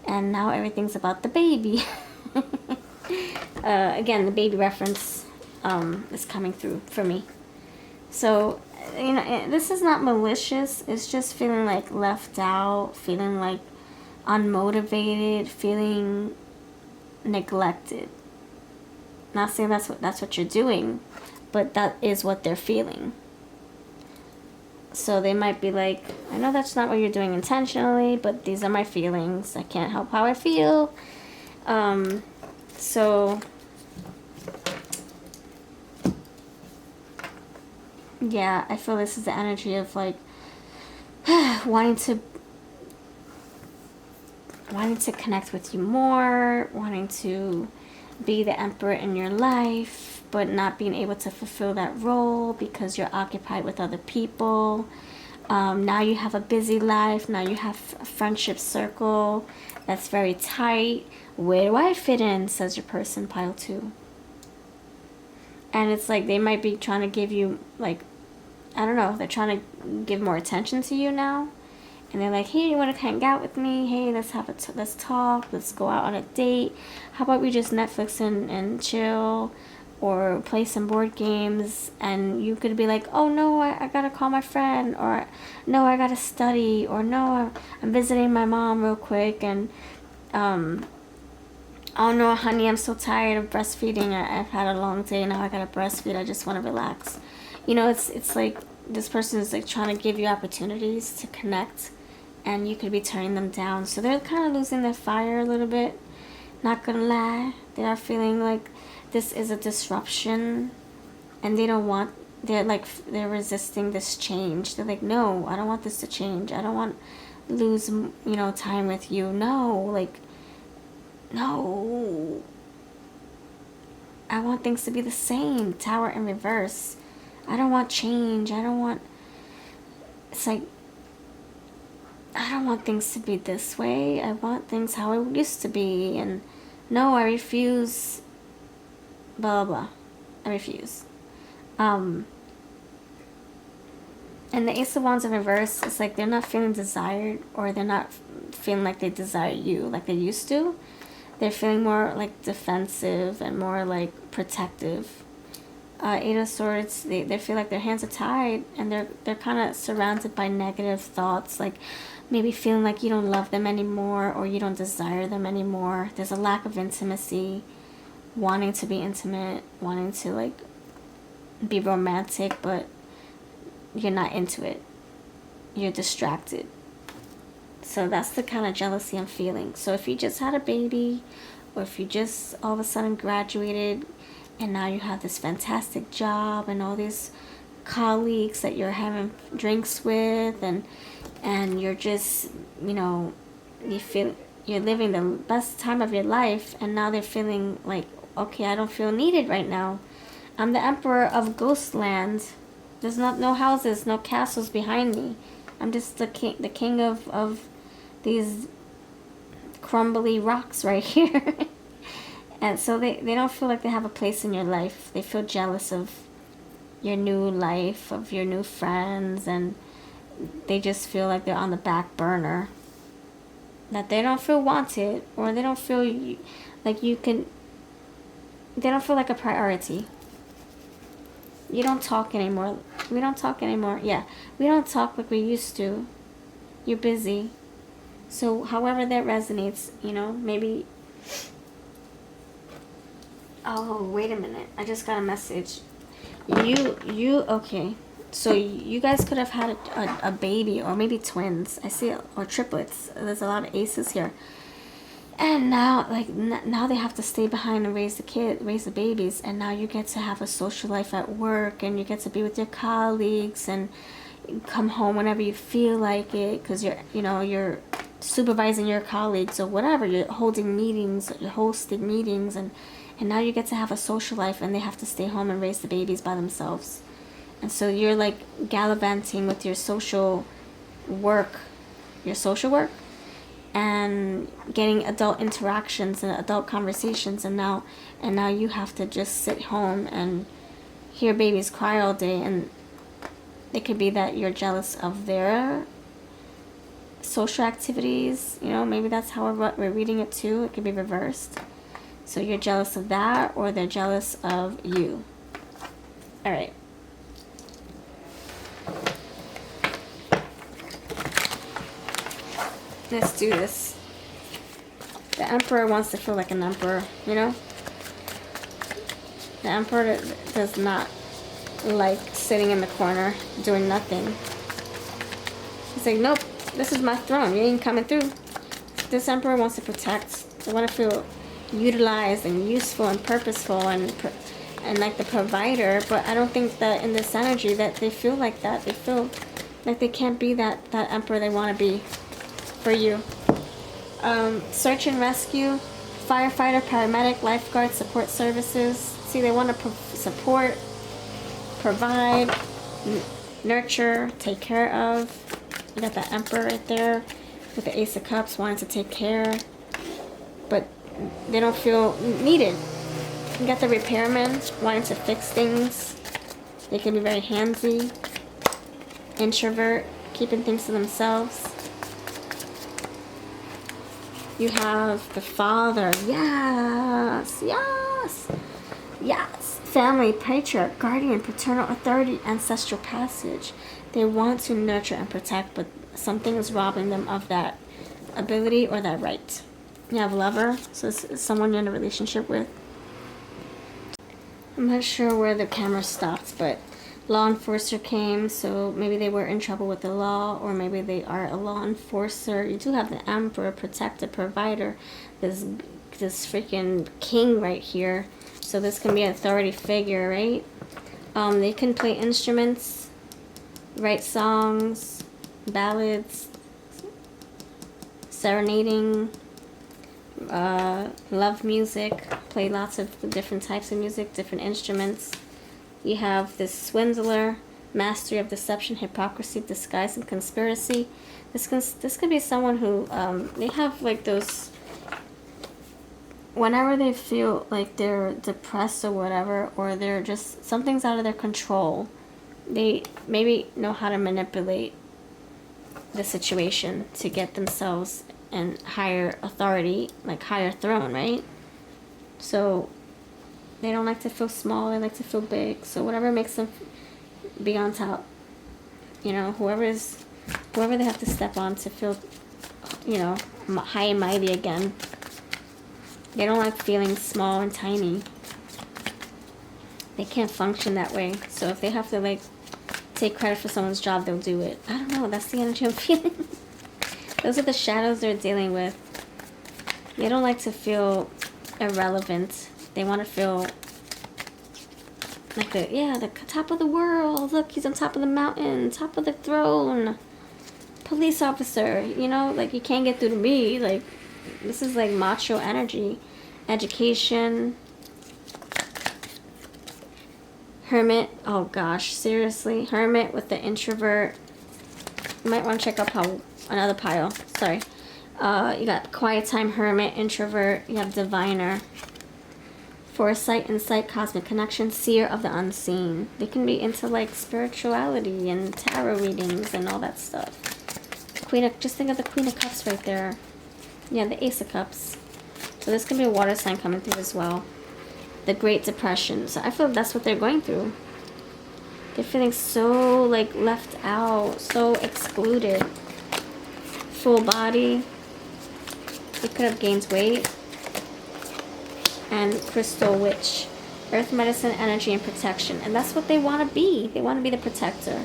now everything's about the baby. Again, the baby reference is coming through for me. So, you know, this is not malicious. It's just feeling like left out, feeling like unmotivated, feeling neglected. Not saying that's what you're doing, but that is what they're feeling. So they might be like, I know that's not what you're doing intentionally, but these are my feelings. I can't help how I feel. So yeah, I feel this is the energy of like wanting to connect with you more, wanting to be the emperor in your life, but not being able to fulfill that role because you're occupied with other people. Now you have a busy life. Now you have a friendship circle that's very tight. Where do I fit in, says your person, pile 2. And it's like they might be trying to give you, like, I don't know, they're trying to give more attention to you now. And they're like, hey, you want to hang out with me? Hey, let's talk. Let's go out on a date. How about we just Netflix and chill, or play some board games? And you could be like, oh no, I gotta call my friend, or no, I gotta study, or no, I'm visiting my mom real quick, and oh no, honey, I'm so tired of breastfeeding. I've had a long day now. I gotta breastfeed. I just want to relax. You know, it's like this person is like trying to give you opportunities to connect, and you could be turning them down. So they're kind of losing their fire a little bit. Not gonna lie, they are feeling like this is a disruption, and they don't want. They're resisting this change. They're like, no, I don't want this to change. I don't want to lose time with you. No. I want things to be the same. Tower in reverse. I don't want change. It's like, I don't want things to be this way. I want things how it used to be. And no, I refuse. Blah, blah, blah. I refuse. And the Ace of Wands in reverse, it's like they're not feeling desired, or they're not feeling like they desire you like they used to. They're feeling more like defensive and more like protective. 8 of Swords, they feel like their hands are tied, and they're kind of surrounded by negative thoughts, like maybe feeling like you don't love them anymore, or you don't desire them anymore. There's a lack of intimacy, wanting to be intimate, wanting to like be romantic, but you're not into it. You're distracted. So that's the kind of jealousy I'm feeling. So if you just had a baby, or if you just all of a sudden graduated and now you have this fantastic job and all these colleagues that you're having drinks with, and you're just, you feel you're living the best time of your life, and now they're feeling like, okay, I don't feel needed right now. I'm the emperor of Ghostland. There's no houses, no castles behind me. I'm just the king of these crumbly rocks right here. And so they don't feel like they have a place in your life. They feel jealous of your new life, of your new friends, and they just feel like they're on the back burner. That they don't feel wanted, or they don't feel like you can. They don't feel like a priority. You don't talk anymore. We don't talk anymore. Yeah, we don't talk like we used to. You're busy. So however that resonates, maybe. Oh, wait a minute. I just got a message. Okay. So you guys could have had a baby, or maybe twins. I see, or triplets. There's a lot of aces here. And now, now they have to stay behind and raise the babies. And now you get to have a social life at work, and you get to be with your colleagues, and come home whenever you feel like it, because you're supervising your colleagues or whatever. You're holding meetings, you're hosting meetings, and now you get to have a social life, and they have to stay home and raise the babies by themselves. And so you're like gallivanting with your social work, and getting adult interactions and adult conversations, and now you have to just sit home and hear babies cry all day. And it could be that you're jealous of their social activities, you know, maybe that's how we're reading it too. It could be reversed. So you're jealous of that, or they're jealous of you. All right. Let's do this. The Emperor wants to feel like an emperor, you know? The Emperor does not like sitting in the corner doing nothing. He's like, nope, this is my throne. You ain't coming through. This Emperor wants to protect. They want to feel utilized and useful and purposeful and like the provider. But I don't think that in this energy that they feel like that. They feel like they can't be that Emperor they want to be for you. Search and rescue, firefighter, paramedic, lifeguard, support services. See, they want to support, provide, nurture, take care of. You got the Emperor right there with the Ace of Cups, wanting to take care, but they don't feel needed. You got the repairman, wanting to fix things. They can be very handsy. Introvert, keeping things to themselves. You have the Father. Yes, yes, yes. Family, patriarch, guardian, paternal authority, ancestral passage. They want to nurture and protect, but something is robbing them of that ability or that right. You have Lover, so it's someone you're in a relationship with. I'm not sure where the camera stopped, but law enforcer came, so maybe they were in trouble with the law, or maybe they are a law enforcer. You do have the Emperor, protector, provider, this freaking king right here. So this can be an authority figure, right? They can play instruments, write songs, ballads, serenading, love music, play lots of different types of music, different instruments. You have this swindler, mastery of deception, hypocrisy, disguise, and conspiracy. This could be someone who they have like those. Whenever they feel like they're depressed or whatever, or they're just something's out of their control, they maybe know how to manipulate the situation to get themselves in higher authority, like higher throne, right? So they don't like to feel small, they like to feel big. So whatever makes them be on top, you know, whoever they have to step on to feel, you know, high and mighty again. They don't like feeling small and tiny. They can't function that way. So if they have to like take credit for someone's job, they'll do it. I don't know, that's the energy I'm feeling. Those are the shadows they're dealing with. They don't like to feel irrelevant. They want to feel like the top of the world. Look, he's on top of the mountain, top of the throne. Police officer, you know, like you can't get through to me. Like this is like macho energy. Education. Hermit. Oh gosh, seriously. Hermit with the introvert. You might want to check out another pile. Sorry. You got quiet time, hermit, introvert. You have diviner. Foresight, insight, cosmic connection, seer of the unseen. They can be into like spirituality and tarot readings and all that stuff. Just think of the Queen of Cups right there. Yeah, the Ace of Cups. So this can be a water sign coming through as well. The Great Depression. So I feel that's what they're going through. They're feeling so like left out, so excluded. Full body. They could have gained weight. And Crystal Witch. Earth medicine, energy, and protection. And that's what they want to be. They want to be the protector.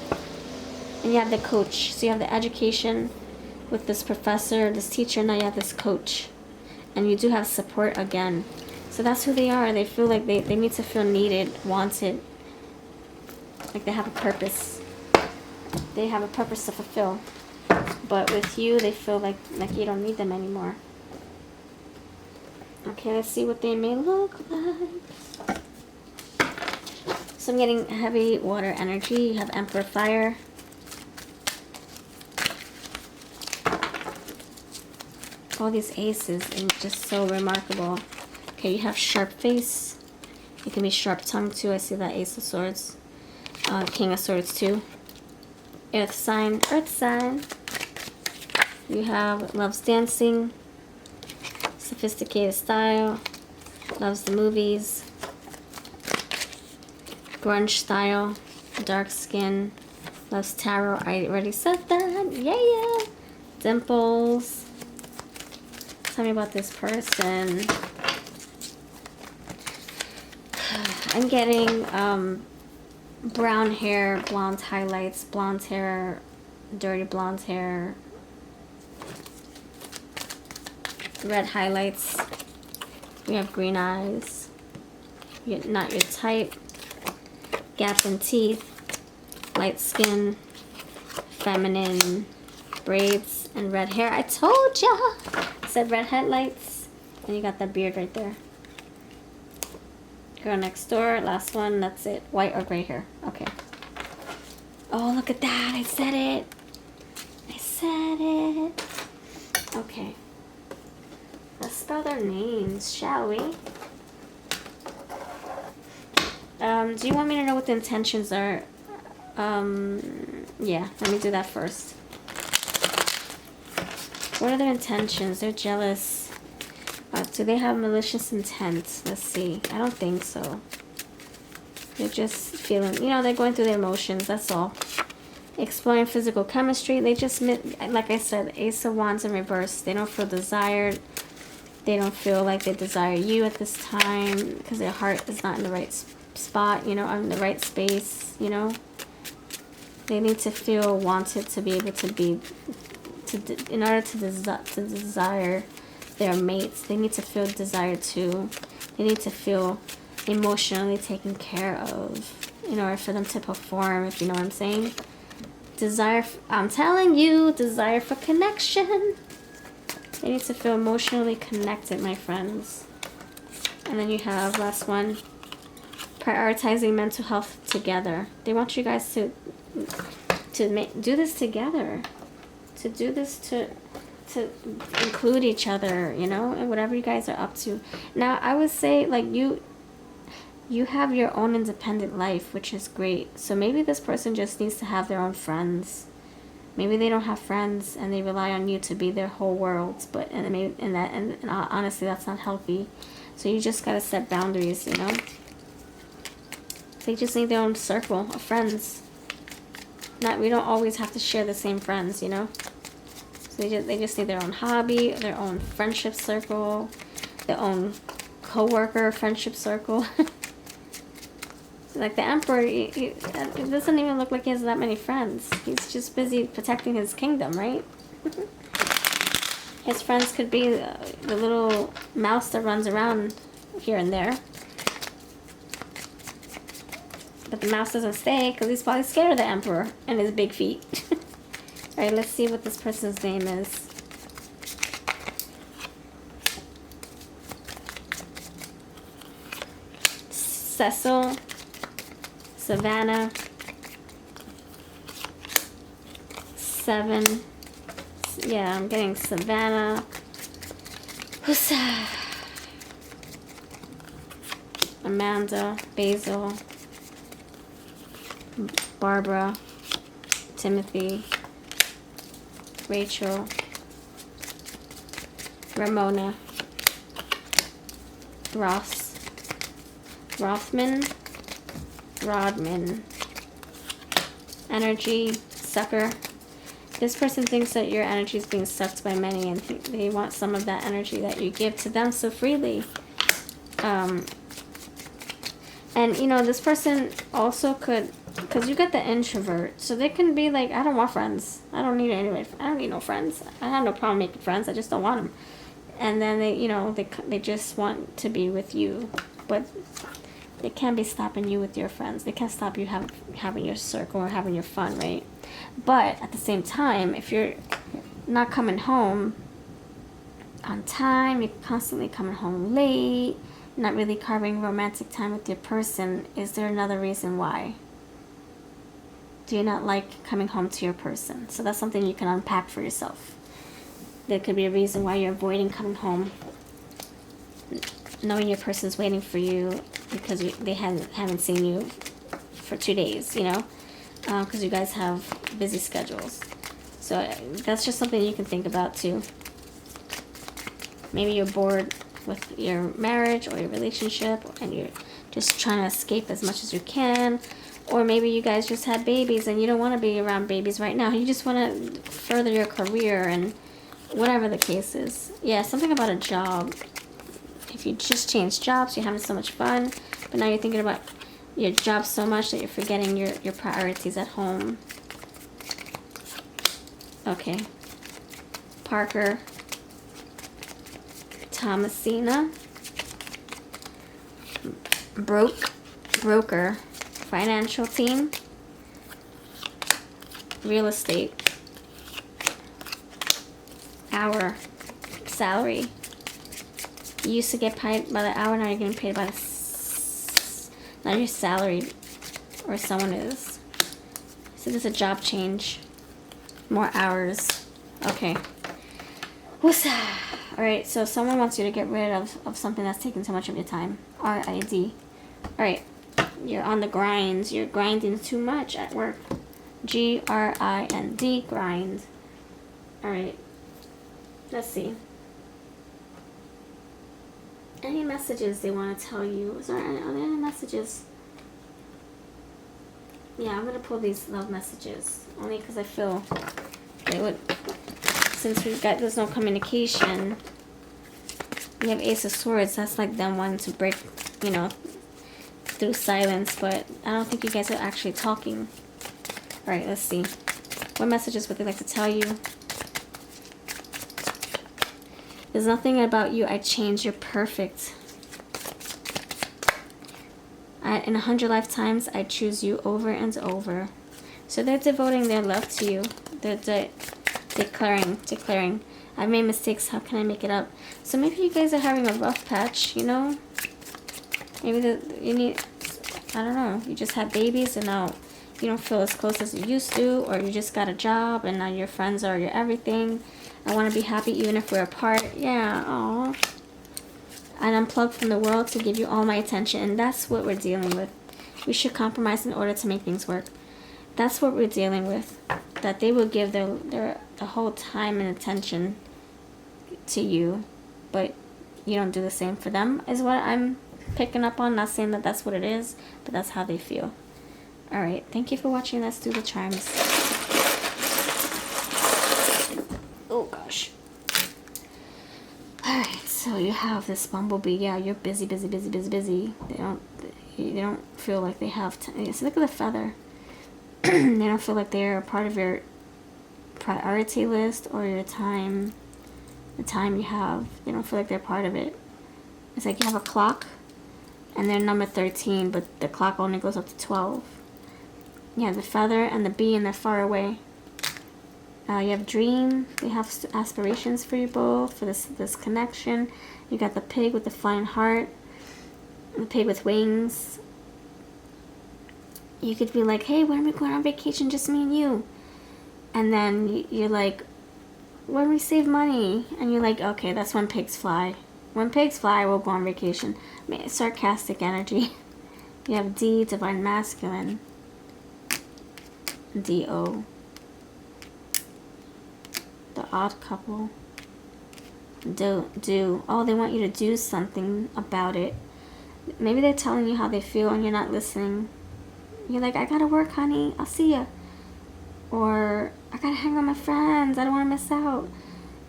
And you have the coach. So you have the education with this professor, this teacher. Now you have this coach. And you do have support again. So that's who they are. They feel like they need to feel needed, wanted. Like they have a purpose. They have a purpose to fulfill. But with you, they feel like you don't need them anymore. Okay, let's see what they may look like. So I'm getting heavy water energy. You have Emperor Fire. All these aces and just so remarkable. Okay, you have Sharp Face. It can be Sharp Tongue too. I see that Ace of Swords. King of Swords too. Earth sign. Earth sign. You have Loves Dancing. Sophisticated Style. Loves the movies. Grunge Style. Dark Skin. Loves Tarot. I already said that. Yeah. Dimples. Tell me about this person. I'm getting brown hair, blonde highlights, blonde hair, dirty blonde hair, red highlights. You have green eyes. You're not your type. Gaps in teeth. Light skin. Feminine. Braids and red hair. I told ya! I said red headlights. And you got that beard right there. Girl next door. Last one. That's it. White or gray hair. Okay. Oh, look at that. I said it. I said it. Okay. Let's spell their names, shall we? Do you want me to know what the intentions are? Yeah, let me do that first. What are their intentions? They're jealous. Do they have malicious intent? Let's see. I don't think so. They're just feeling, you know, they're going through their emotions. That's all. Exploring physical chemistry. They just, like I said, Ace of Wands in reverse. They don't feel desired. They don't feel like they desire you at this time because their heart is not in the right spot, you know, in the right space, you know. They need to feel wanted to be able to be, in order to desire their mates. They need to feel desired too. They need to feel emotionally taken care of in order for them to perform, if you know what I'm saying. Desire, I'm telling you, desire for connection. They need to feel emotionally connected, my friends. And then you have, last one, prioritizing mental health together. They want you guys to do this together. To do this to include each other, you know, and whatever you guys are up to. Now, I would say, like, you have your own independent life, which is great. So maybe this person just needs to have their own friends. Maybe they don't have friends and they rely on you to be their whole world. But and honestly, that's not healthy. So you just gotta set boundaries, you know. They just need their own circle of friends. We don't always have to share the same friends, you know. So they just need their own hobby, their own friendship circle, their own co-worker friendship circle. Like the Emperor, it doesn't even look like he has that many friends. He's just busy protecting his kingdom, right? His friends could be the little mouse that runs around here and there. But the mouse doesn't stay because he's probably scared of the Emperor and his big feet. Alright, let's see what this person's name is. Cecil. Savannah. 7. Yeah, I'm getting Savannah. Who's that? Amanda. Basil. Barbara. Timothy. Rachel. Ramona. Ross. Rothman. Rodman. Energy. Sucker. This person thinks that your energy is being sucked by many and they want some of that energy that you give to them so freely. And you know, this person also could, because you get the introvert, so they can be like, I don't want friends. I don't need anybody. I don't need no friends. I have no problem making friends. I just don't want them. And then they, you know, they just want to be with you, but they can't be stopping you with your friends. They can't stop you having your circle or having your fun, right? But at the same time, if you're not coming home on time, you're constantly coming home late, not really carving romantic time with your person, is there another reason why? Do you not like coming home to your person? So that's something you can unpack for yourself. There could be a reason why you're avoiding coming home, knowing your person's waiting for you because they haven't seen you for 2 days, you know, because you guys have busy schedules. So that's just something you can think about too. Maybe you're bored with your marriage or your relationship and you're just trying to escape as much as you can. Or maybe you guys just had babies and you don't want to be around babies right now. You just want to further your career and whatever the case is. Yeah, something about a job. If you just changed jobs, you're having so much fun, but now you're thinking about your job so much that you're forgetting your priorities at home. Okay. Parker. Thomasina. Broker. Financial team. Real estate. Hour. Salary. You used to get paid by the hour, now you're getting paid by the... Now you're salaried. Or someone is. So there's a job change. More hours. Okay. What's that? Alright, so someone wants you to get rid of something that's taking too much of your time. R-I-D. Alright. You're on the grinds. You're grinding too much at work. G-R-I-N-D. Grind. Alright. Let's see. Any messages they want to tell you? Are there any messages? Yeah, I'm going to pull these love messages. Only because I feel they would... Since there's no communication. You have Ace of Swords. That's like them wanting to break, you know, through silence. But I don't think you guys are actually talking. Alright, let's see. What messages would they like to tell you? There's nothing about you I changed. You're perfect. In 100 lifetimes, I choose you over and over. So they're devoting their love to you. They're declaring, I've made mistakes. How can I make it up? So maybe you guys are having a rough patch, you know? Maybe you need, I don't know. You just had babies and now you don't feel as close as you used to. Or you just got a job and now your friends are your everything. I want to be happy even if we're apart. Yeah, aw. And unplug from the world to give you all my attention. And that's what we're dealing with. We should compromise in order to make things work. That's what we're dealing with. That they will give the whole time and attention to you. But you don't do the same for them, is what I'm picking up on. Not saying that that's what it is, but that's how they feel. Alright, thank you for watching. Let's do the charms. Oh gosh. Alright, so you have this bumblebee. Yeah, you're busy. They don't feel like they have time. So look at the feather. They don't feel like they're a part of your priority list or your time. The time you have. They don't feel like they're part of it. It's like you have a clock and they're number 13, but the clock only goes up to 12. You have the feather and the bee and they're far away. You have dream. They have aspirations for you both, for this connection. You got the pig with the flying heart. The pig with wings. You could be like, hey, when are we going on vacation? Just me and you. And then you're like, when we save money. And you're like, okay, that's when pigs fly. When pigs fly, we'll go on vacation. Sarcastic energy. You have D, divine masculine. D-O. The odd couple. Do. Oh, they want you to do something about it. Maybe they're telling you how they feel and you're not listening. You're like, I gotta work, honey. I'll see ya. Or, I gotta hang out with my friends. I don't want to miss out.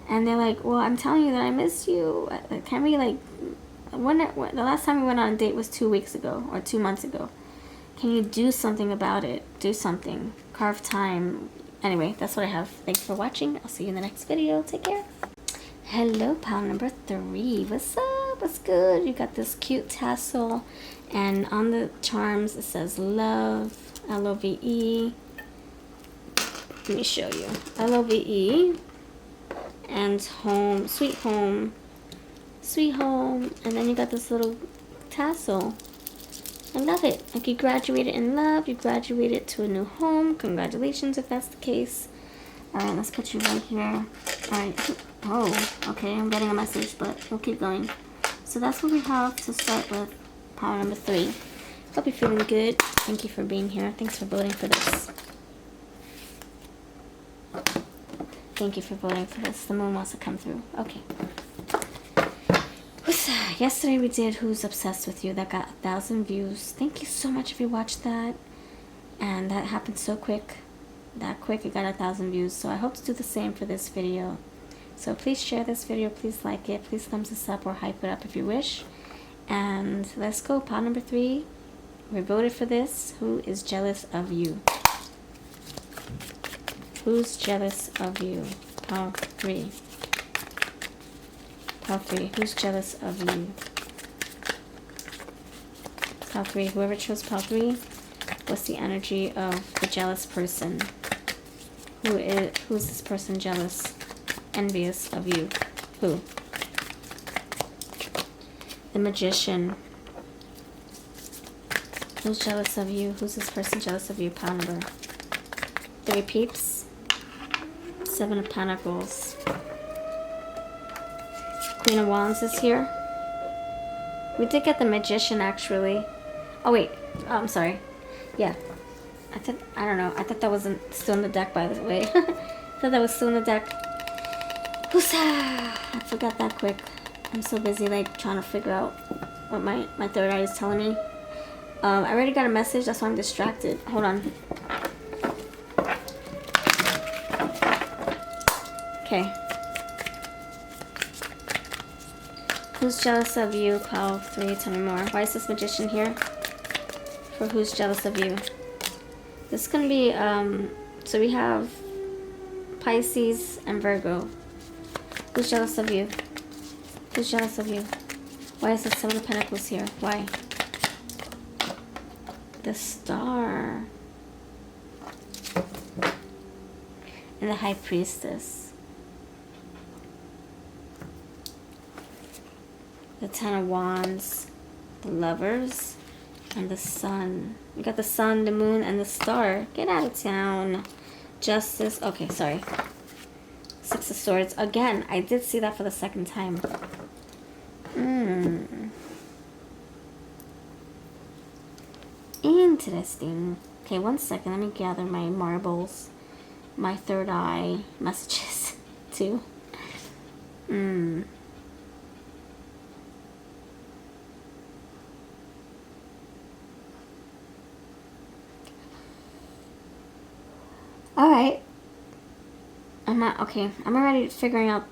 And they're like, well, I'm telling you that I miss you. Can we, like, the last time we went on a date was 2 weeks ago or 2 months ago. Can you do something about it? Do something. Carve time. Anyway, that's what I have. Thanks for watching. I'll see you in the next video. Take care. Hello, pal number 3. What's up? What's good? You got this cute tassel. And on the charms, it says love. L-O-V-E. Let me show you. L-O-V-E. and home, sweet home, sweet home. And then you got this little tassel. I love it. Like you graduated in love, you graduated to a new home. Congratulations if that's the case. Alright, let's put you right here. Alright. Oh, okay, I'm getting a message, but we'll keep going. So that's what we have to start with. Power number 3. Hope you're feeling good. Thank you for being here. Thanks for voting for this. Thank you for voting for this. The moon wants to come through. Okay. Yesterday we did Who's Obsessed With You. That got 1,000 views. Thank you so much if you watched that. And that happened so quick. That quick, it got 1,000 views. So I hope to do the same for this video. So please share this video. Please like it. Please thumbs this up or hype it up if you wish. And let's go. Pile number 3. We voted for this. Who is jealous of you? Who's jealous of you? Pile 3. Pile 3. Who's jealous of you? Pile 3. Whoever chose Pile 3, what's the energy of the jealous person? Who is this person jealous? Envious of you? Who? The Magician. Who's jealous of you? Who's this person jealous of you? Pile number 3 peeps. 7 of Pentacles. Queen of Wands is here. We did get the Magician actually. Oh wait, oh, I'm sorry. Yeah, I don't know. I thought that wasn't still in the deck, by the way. I thought that was still in the deck. Whoosah! I forgot that quick. I'm so busy like trying to figure out what my third eye is telling me. I already got a message, that's why I'm distracted. Hold on. Okay. Who's jealous of you? Pile 3, tell me more. Why is this Magician here? For who's jealous of you? This is gonna be, so we have Pisces and Virgo. Who's jealous of you? Who's jealous of you? Why is the 7 of Pentacles here? Why? The Star. And the High Priestess. The 10 of Wands. The Lovers. And the Sun. We got the Sun, the Moon, and the Star. Get out of town. Justice. Okay, sorry. 6 of Swords. Again, I did see that for the second time. Interesting. Okay, one second. Let me gather my marbles. My third eye messages, too. Alright. I'm already figuring out.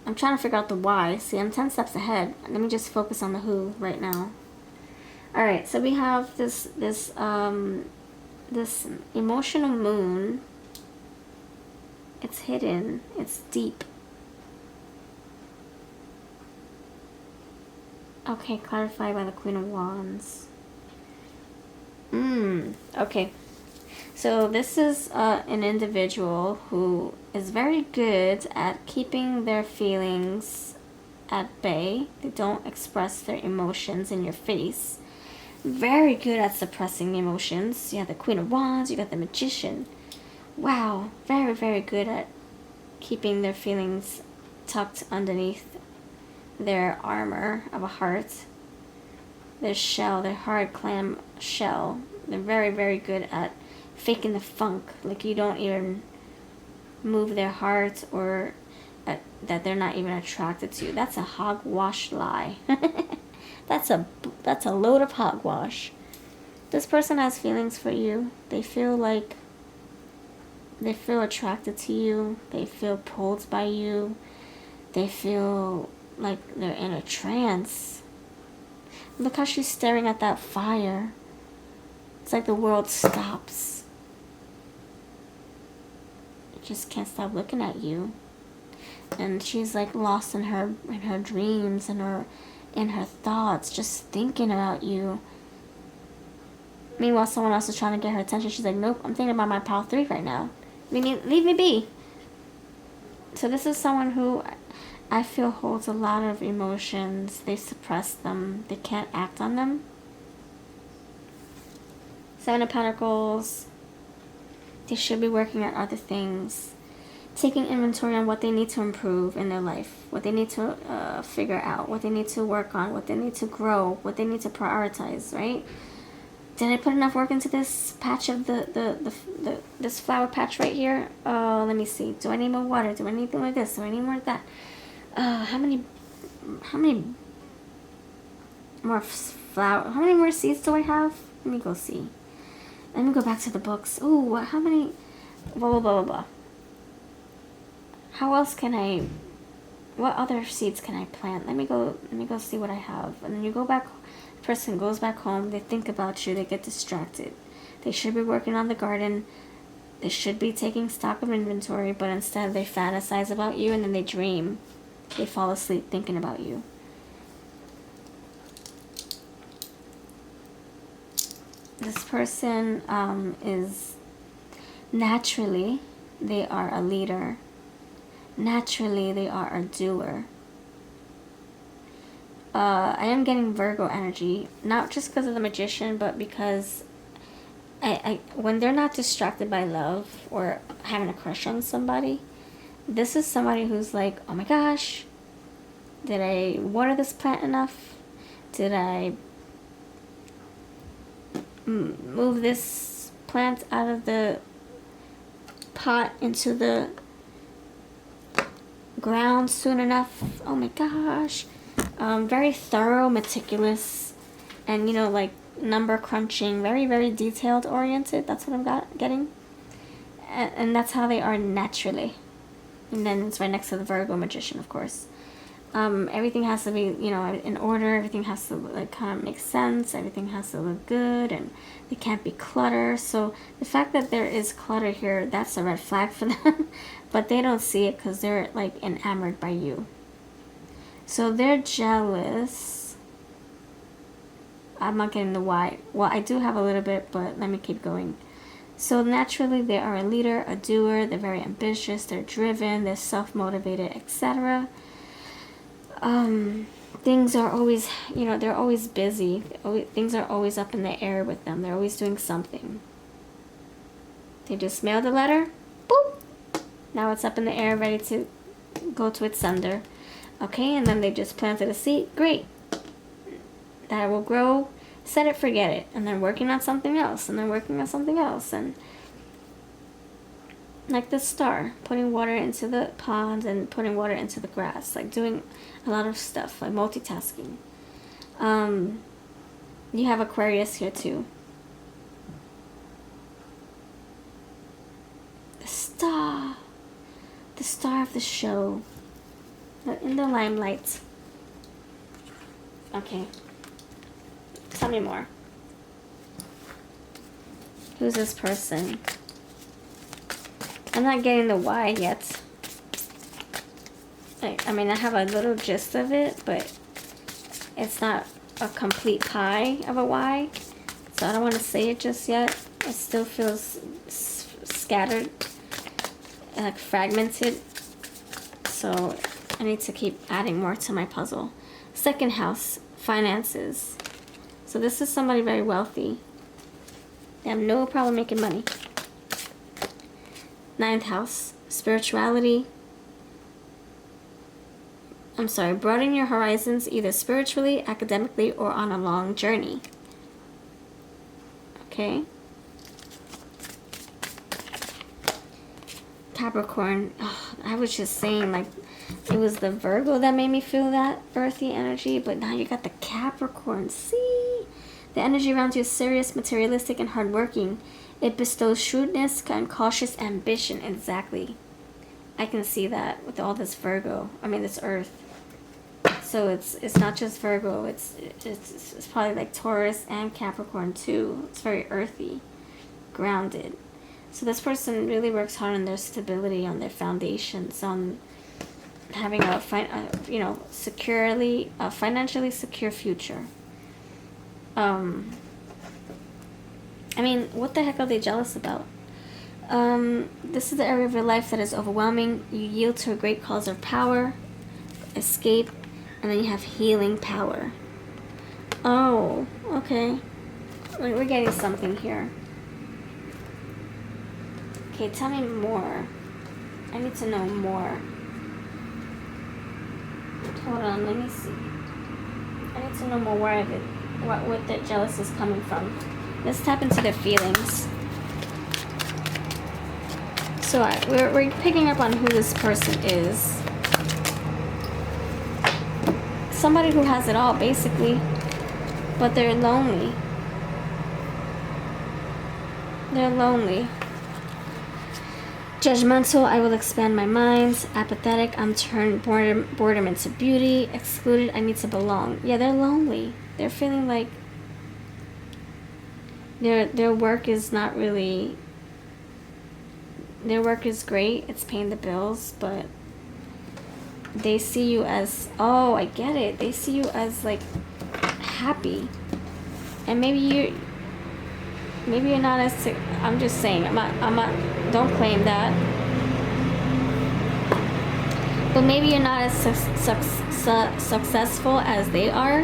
I'm trying to figure out the why. See, I'm 10 steps ahead. Let me just focus on the who right now. Alright, so we have this emotional moon. It's hidden. It's deep. Okay, clarified by the Queen of Wands. Okay. So this is an individual who is very good at keeping their feelings at bay. They don't express their emotions in your face. Very good at suppressing emotions. You have the Queen of Wands, you got the Magician. Wow, very, very good at keeping their feelings tucked underneath their armor of a heart. Their shell, their hard clam shell. They're very, very good at faking the funk. Like you don't even move their heart or that they're not even attracted to you. That's a hogwash lie. That's a load of hogwash. This person has feelings for you. They feel attracted to you. They feel pulled by you. They feel like they're in a trance. Look how she's staring at that fire. It's like the world stops. It just can't stop looking at you. And she's like lost in her dreams and in her thoughts, just thinking about you. Meanwhile, someone else is trying to get her attention. She's like, nope, I'm thinking about my pile 3 right now. Leave me be. So this is someone who I feel holds a lot of emotions. They suppress them. They can't act on them. Seven of Pentacles. They should be working on other things. Taking inventory on what they need to improve in their life. What they need to figure out. What they need to work on. What they need to grow. What they need to prioritize, right? Did I put enough work into this patch of this flower patch right here? Let me see. Do I need more water? Do I need anything like this? Do I need more of that? How many more flower? How many more seeds do I have? Let me go see. Let me go back to the books. Ooh, how many? Blah blah blah blah blah. How else can I? What other seeds can I plant? Let me go see what I have. And then you go back. Person goes back home, they think about you, they get distracted. They should be working on the garden, they should be taking stock of inventory, but instead they fantasize about you and then they dream. They fall asleep thinking about you. This person is naturally, they are a leader. Naturally, they are a doer. I am getting Virgo energy, not just because of the Magician, but because when they're not distracted by love or having a crush on somebody, this is somebody who's like, oh my gosh, did I water this plant enough? Did I move this plant out of the pot into the ground soon enough? Oh my gosh. Very thorough, meticulous, and, you know, like, number crunching, very, very detailed oriented. That's what I'm getting. And that's how they are naturally. And then it's right next to the Virgo Magician, of course. Everything has to be, you know, in order. Everything has to, like, kind of make sense. Everything has to look good, and they can't be clutter. So the fact that there is clutter here, that's a red flag for them. But they don't see it because they're, like, enamored by you. So they're jealous. I'm not getting the why. Well, I do have a little bit, but let me keep going. So naturally, they are a leader, a doer. They're very ambitious. They're driven. They're self-motivated, etc. Things are always, you know, they're always busy. Things are always up in the air with them. They're always doing something. They just mailed a letter. Boop. Now it's up in the air, ready to go to its sender. Okay, and then they just planted a seed. Great. That will grow. Set it, forget it. And they're working on something else. And they're working on something else. And like the star, putting water into the pond and putting water into the grass. Like doing a lot of stuff. Like multitasking. You have Aquarius here too. The star. The star of the show. In the limelight. Okay. Tell me more. Who's this person? I'm not getting the why yet. I mean, I have a little gist of it, but it's not a complete pie of a why. So I don't want to say it just yet. It still feels scattered, like fragmented. So I need to keep adding more to my puzzle. Second house, finances. So this is somebody very wealthy. They have no problem making money. Ninth house, spirituality. I'm sorry, broaden your horizons either spiritually, academically, or on a long journey. Okay. Capricorn. Oh, I was just saying, like, it was the Virgo that made me feel that earthy energy, but now you got the Capricorn. See? The energy around you is serious, materialistic, and hardworking. It bestows shrewdness and cautious ambition. Exactly. I can see that with all this Virgo. I mean, this Earth. So it's not just Virgo. It's probably like Taurus and Capricorn too. It's very earthy, grounded. So this person really works hard on their stability, on their foundations, on having a financially secure future. I mean, what the heck are they jealous about? This is the area of your life that is overwhelming. You yield to a great cause of power, escape, and then you have healing power. Oh, okay. We're getting something here. Okay, tell me more. I need to know more. Hold on, let me see. I need to know more where what the jealous is coming from. Let's tap into their feelings. So we're picking up on who this person is. Somebody who has it all, basically, but they're lonely. They're lonely. Judgmental, I will expand my mind. Apathetic, I'm turned boredom into beauty. Excluded, I need to belong. Yeah, they're lonely. They're feeling like their work is not really... Their work is great. It's paying the bills, but they see you as... Oh, I get it. They see you as, like, happy. And maybe you're not as... I'm just saying. I'm not... Don't claim that. But maybe you're not as successful as they are.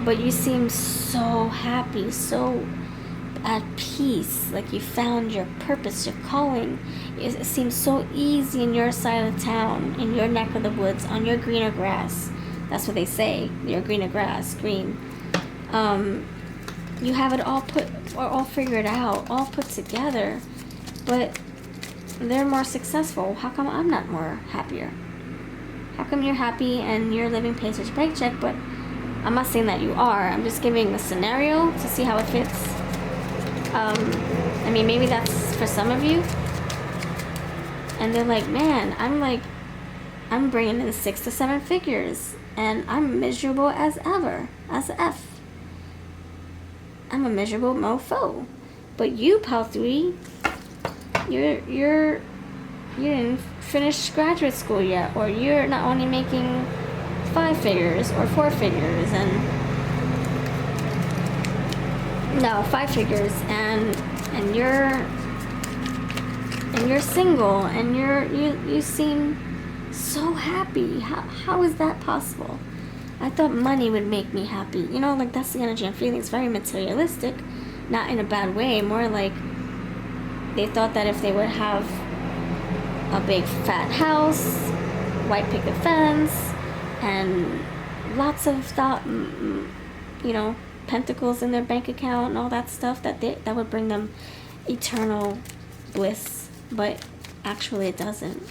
But you seem so happy, so at peace. Like you found your purpose, your calling. It seems so easy in your side of town, in your neck of the woods, on your greener grass. That's what they say. Your greener grass, green. You have it all figured out, all put together, but they're more successful. How come I'm not more happier? How come you're happy and you're living paycheck to paycheck, but I'm not saying that you are. I'm just giving a scenario to see how it fits. I mean, maybe that's for some of you. And they're like, man, I'm bringing in 6 to 7 figures, and I'm miserable as ever, as F. I'm a miserable mofo. But you, Pal 3, you didn't finish graduate school yet, or you're not only making 5 figures or 4 figures, and no, 5 figures, and you're single, and you seem so happy. How is that possible? I thought money would make me happy. You know, like, that's the energy I'm feeling. It's very materialistic, not in a bad way, more like they thought that if they would have a big fat house, white picket fence, and lots of pentacles in their bank account and all that stuff, that would bring them eternal bliss. But actually it doesn't.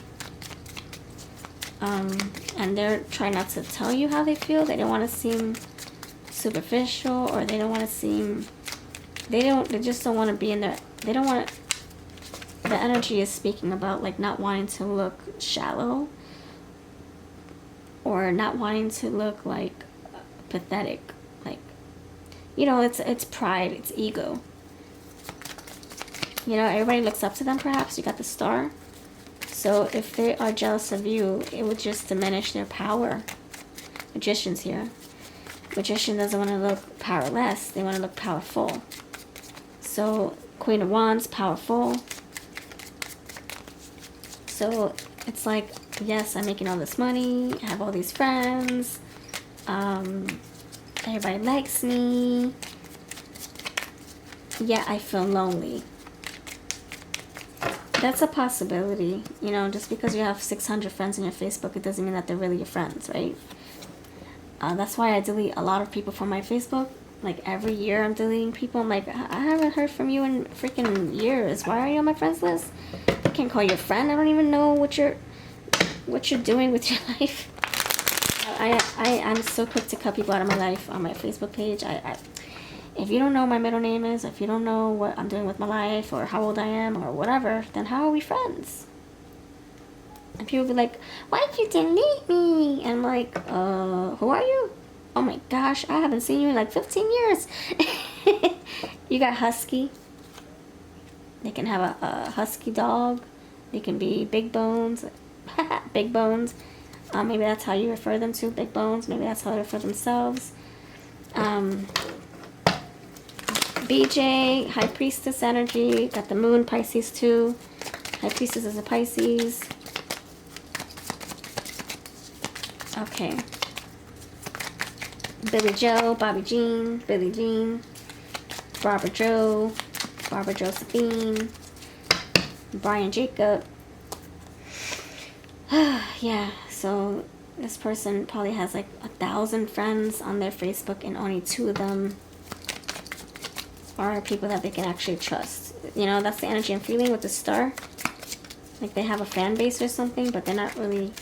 And they're trying not to tell you how they feel. They don't want to seem superficial, or they don't want to seem... They just don't want to be in there. They don't want... The energy is speaking about, like, not wanting to look shallow, or not wanting to look, like, pathetic. Like, you know, it's pride, it's ego. You know, everybody looks up to them, perhaps. You got the star. So if they are jealous of you, it would just diminish their power. Magician's here. Magician doesn't want to look powerless. They want to look powerful. So Queen of Wands, powerful. So it's like, yes, I'm making all this money. I have all these friends. Everybody likes me. Yeah, I feel lonely. That's a possibility. You know, just because you have 600 friends on your Facebook, it doesn't mean that they're really your friends, right? That's why I delete a lot of people from my Facebook. Like, every year I'm deleting people. I'm like, I haven't heard from you in freaking years. Why are you on my friends list? I can't call you a friend. I don't even know what you're doing with your life. I'm so quick to cut people out of my life on my Facebook page. If you don't know my middle name is, if you don't know what I'm doing with my life, or how old I am, or whatever, then how are we friends? And people be like, why'd you delete me? And I'm like, who are you? Oh my gosh, I haven't seen you in like 15 years. You got husky. They can have a husky dog. They can be big bones. Big bones. Maybe that's how you refer them to, big bones. Maybe that's how they refer themselves. BJ, High Priestess energy. Got the Moon, Pisces too. High Priestess is a Pisces. Okay. Billy Joe, Bobby Jean, Billie Jean, Barbara Joe, Barbara Josephine, Brian Jacob. Yeah, so this person probably has like 1,000 friends on their Facebook, and only 2 of them are people that they can actually trust. You know, that's the energy I'm feeling with the star. Like they have a fan base or something, but they're not really...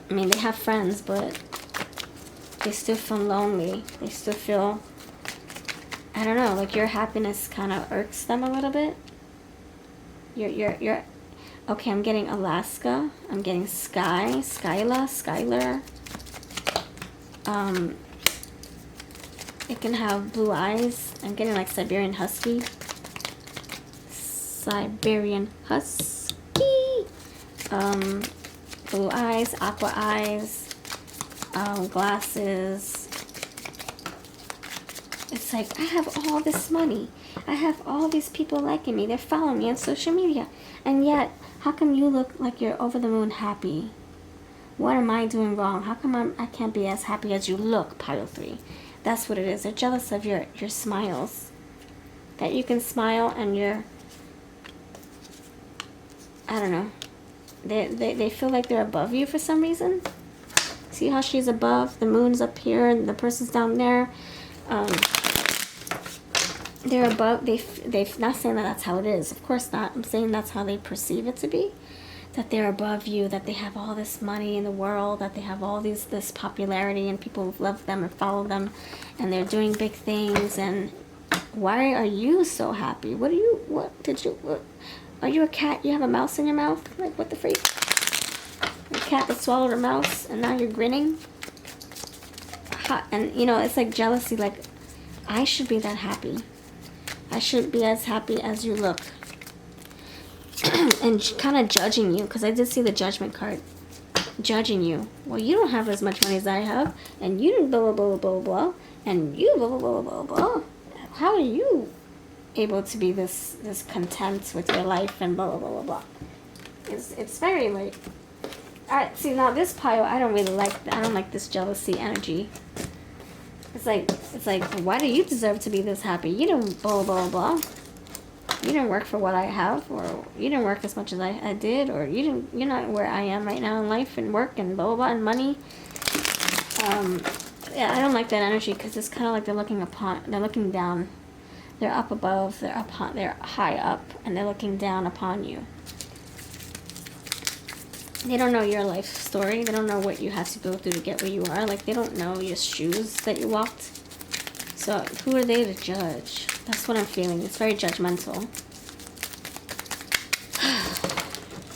I mean, they have friends, but they still feel lonely. They still feel... I don't know, like your happiness kind of irks them a little bit. You're... Okay, I'm getting Alaska. I'm getting Sky, Skylar. It can have blue eyes. I'm getting like Siberian Husky. Blue eyes, aqua eyes, glasses. It's like, I have all this money. I have all these people liking me. They're following me on social media. And yet, how come you look like you're over the moon happy? What am I doing wrong? How come I can't be as happy as you look, Pile 3? That's what it is. They're jealous of your smiles. That you can smile and you're... I don't know. They feel like they're above you for some reason. See how she's above? The moon's up here and the person's down there. They're above. They're not saying that that's how it is. Of course not. I'm saying that's how they perceive it to be. That they're above you. That they have all this money in the world. That they have all this popularity and people love them and follow them, and they're doing big things. And why are you so happy? What are you a cat? You have a mouse in your mouth? Like, what the freak? A cat that swallowed a mouse and now you're grinning? And, you know, it's like jealousy. Like, I should be that happy. I should be as happy as you look. And kind of judging you, because I did see the Judgment card. Judging you. Well, you don't have as much money as I have, and you blah, blah, blah, blah, blah, and you blah, blah, blah, blah, blah. How are you able to be this content with your life and blah, blah, blah, blah, blah? It's very, like... see, now this pile, I don't really like... I don't like this jealousy energy. It's like, why do you deserve to be this happy? You don't blah, blah, blah. You didn't work for what I have, or you didn't work as much as I did, or you're not where I am right now in life and work and blah, blah, blah, and money. Yeah, I don't like that energy, because it's kind of like they're looking down. They're up above, they're high up, and they're looking down upon you. They don't know your life story. They don't know what you had to go through to get where you are. Like, they don't know your shoes that you walked. So, who are they to judge? That's what I'm feeling. It's very judgmental.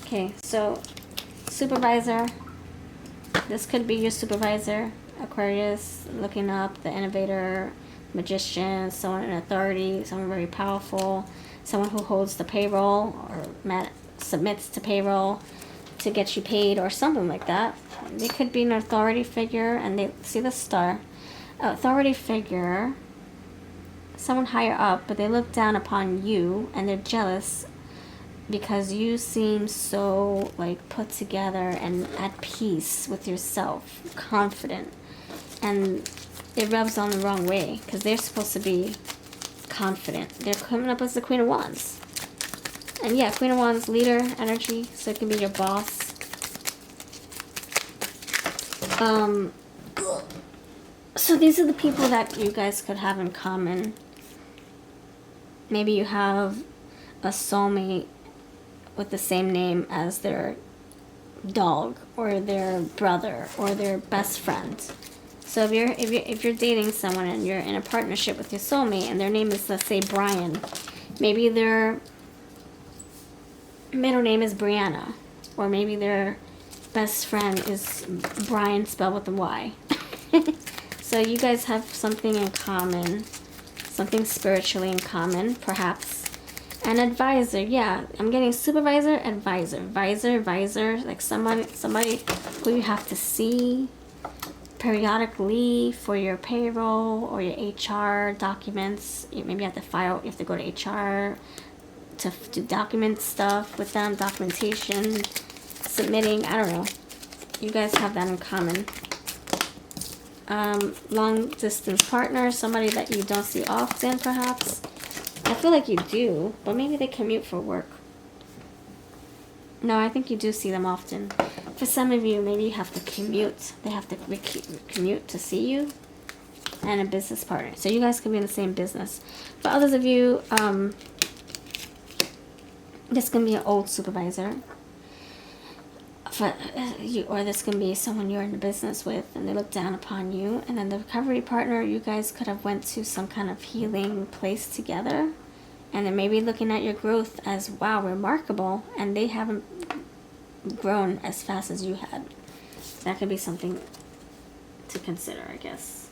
Okay, so, supervisor. This could be your supervisor. Aquarius, looking up, the innovator, magician, someone in authority, someone very powerful, someone who holds the payroll or submits to payroll to get you paid or something like that. They could be an authority figure, and they see the star. Authority figure, someone higher up, but they look down upon you and they're jealous because you seem so like put together and at peace with yourself, confident, and it rubs on the wrong way because they're supposed to be confident. They're coming up as the Queen of Wands. And yeah, Queen of Wands, leader energy, so it can be your boss. So these are the people that you guys could have in common. Maybe you have a soulmate with the same name as their dog or their brother or their best friend. So if you're dating someone and you're in a partnership with your soulmate and their name is, let's say, Brian, maybe their middle name is Brianna, or maybe their best friend is Brian spelled with a Y. So you guys have something in common, something spiritually in common, perhaps. An advisor, yeah, I'm getting supervisor, advisor, advisor, like somebody who you have to see. periodically for your payroll or your HR documents. Maybe you have to file, you have to go to HR to do document stuff with them, documentation, submitting, I don't know. You guys have that in common. Long distance partner, somebody that you don't see often perhaps. I feel like you do, but maybe they commute for work. No, I think you do see them often. For some of you, maybe you have to commute. They have to commute to see you. And a business partner. So you guys could be in the same business. For others of you, this can be an old supervisor. Or this can be someone you're in the business with and they look down upon you. And then the recovery partner, you guys could have went to some kind of healing place together. And then maybe looking at your growth as, wow, remarkable. And they haven't grown as fast as you had. That could be something to consider, I guess.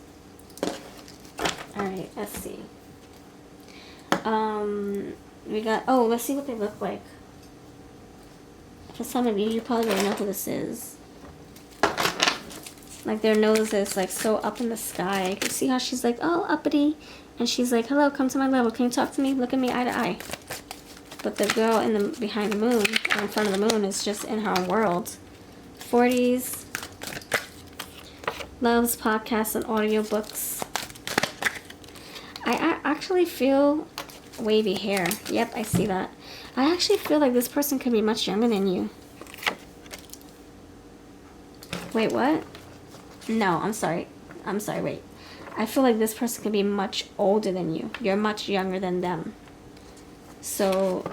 Alright, let's see. We got, oh, let's see what they look like. For some of you, you probably already know who this is. Like their nose is like so up in the sky. You can see how she's like, oh, uppity. And she's like, hello, come to my level. Can you talk to me? Look at me eye to eye. But the girl in the behind the moon, or in front of the moon, is just in her own world. 40s. Loves podcasts and audiobooks. I actually feel wavy hair. Yep, I see that. I actually feel like this person could be much younger than you. Wait, what? No, I'm sorry. Wait. I feel like this person could be much older than you. You're much younger than them. So,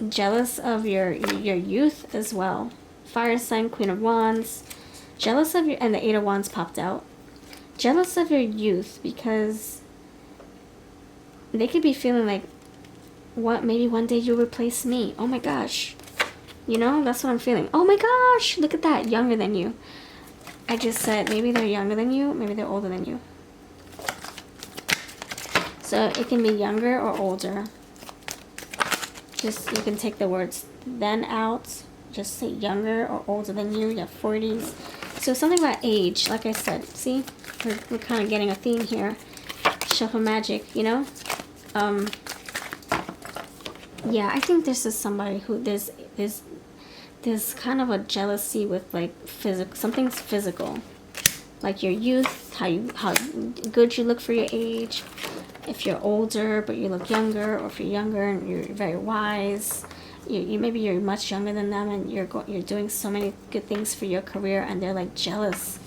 jealous of your youth as well. Fire sign, Queen of Wands. Jealous of your, and the Eight of Wands popped out. Jealous of your youth because they could be feeling like, what, maybe one day you'll replace me. Oh my gosh. You know, that's what I'm feeling. Oh my gosh, look at that, younger than you. I just said maybe they're younger than you, maybe they're older than you. So it can be younger or older. Just, you can take the words then out. Just say younger or older than you. You have 40s. So something about age, like I said. See, we're kind of getting a theme here. Shuffle magic, you know? Yeah, I think this is somebody who there's kind of a jealousy with like physical, something's physical, like your youth, how good you look for your age. If you're older but you look younger, or if you're younger and you're very wise, you maybe you're much younger than them and you're doing so many good things for your career and they're like jealous.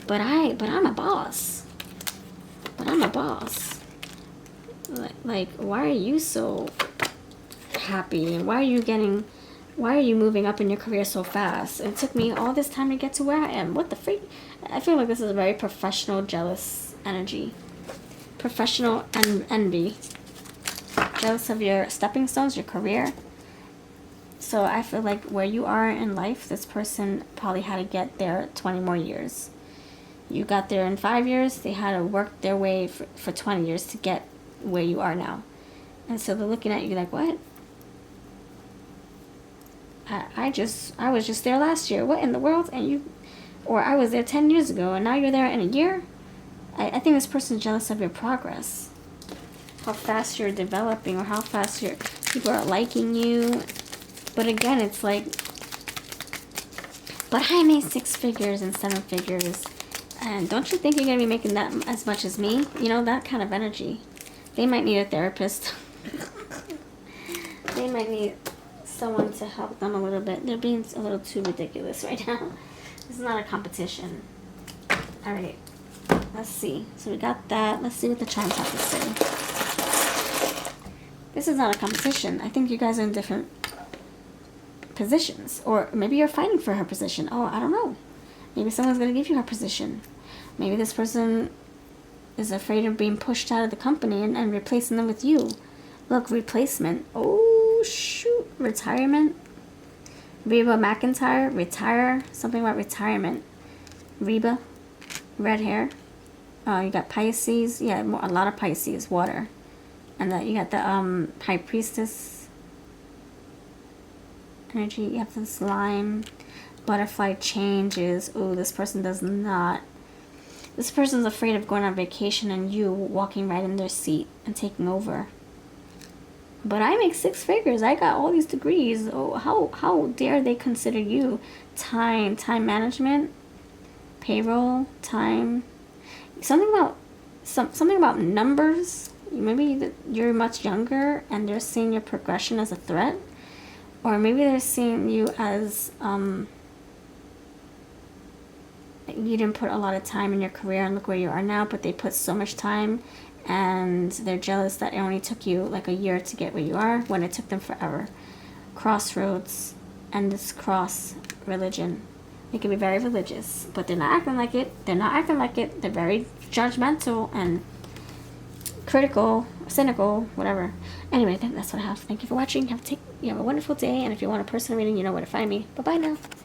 But I'm a boss. Like, why are you so happy, and why are you moving up in your career so fast? It took me all this time to get to where I am. What the freak? I feel like this is a very professional, jealous energy. Professional envy. Jealous of your stepping stones, your career. So I feel like where you are in life, this person probably had to get there 20 more years. You got there in 5 years, they had to work their way for 20 years to get where you are now. And so they're looking at you like, what? I was just there last year. What in the world? And you, or I was there 10 years ago and now you're there in a year? I think this person's jealous of your progress. How fast you're developing, or how fast people are liking you. But again, it's like, but I made 6 figures and 7 figures. And don't you think you're going to be making that as much as me? You know, that kind of energy. They might need a therapist. They might need someone to help them a little bit. They're being a little too ridiculous right now. This is not a competition. Alright. Let's see. So we got that. Let's see what the charms have to say. This is not a competition. I think you guys are in different positions. Or maybe you're fighting for her position. Oh, I don't know. Maybe someone's going to give you her position. Maybe this person is afraid of being pushed out of the company and replacing them with you. Look, replacement. Oh, shoot. Retirement. Reba McEntire. Retire. Something about retirement. Reba. Red hair. You got Pisces. Yeah, a lot of Pisces. Water. And you got the High Priestess energy. You have the slime. Butterfly changes. Ooh, this person does not This person's afraid of going on vacation and you walking right in their seat and taking over. But I make 6 figures. I got all these degrees. Oh, how dare they consider you? Time management, payroll, time. Something about numbers. Maybe you're much younger and they're seeing your progression as a threat, or maybe they're seeing you as you didn't put a lot of time in your career and look where you are now, but they put so much time and they're jealous that it only took you like a year to get where you are when it took them forever. Crossroads and this cross religion. They can be very religious, but they're not acting like it. They're not acting like it. They're very judgmental and critical, cynical, whatever. Anyway, I think that's what I have. Thank you for watching. You have a wonderful day, and if you want a personal reading, you know where to find me. Bye-bye now.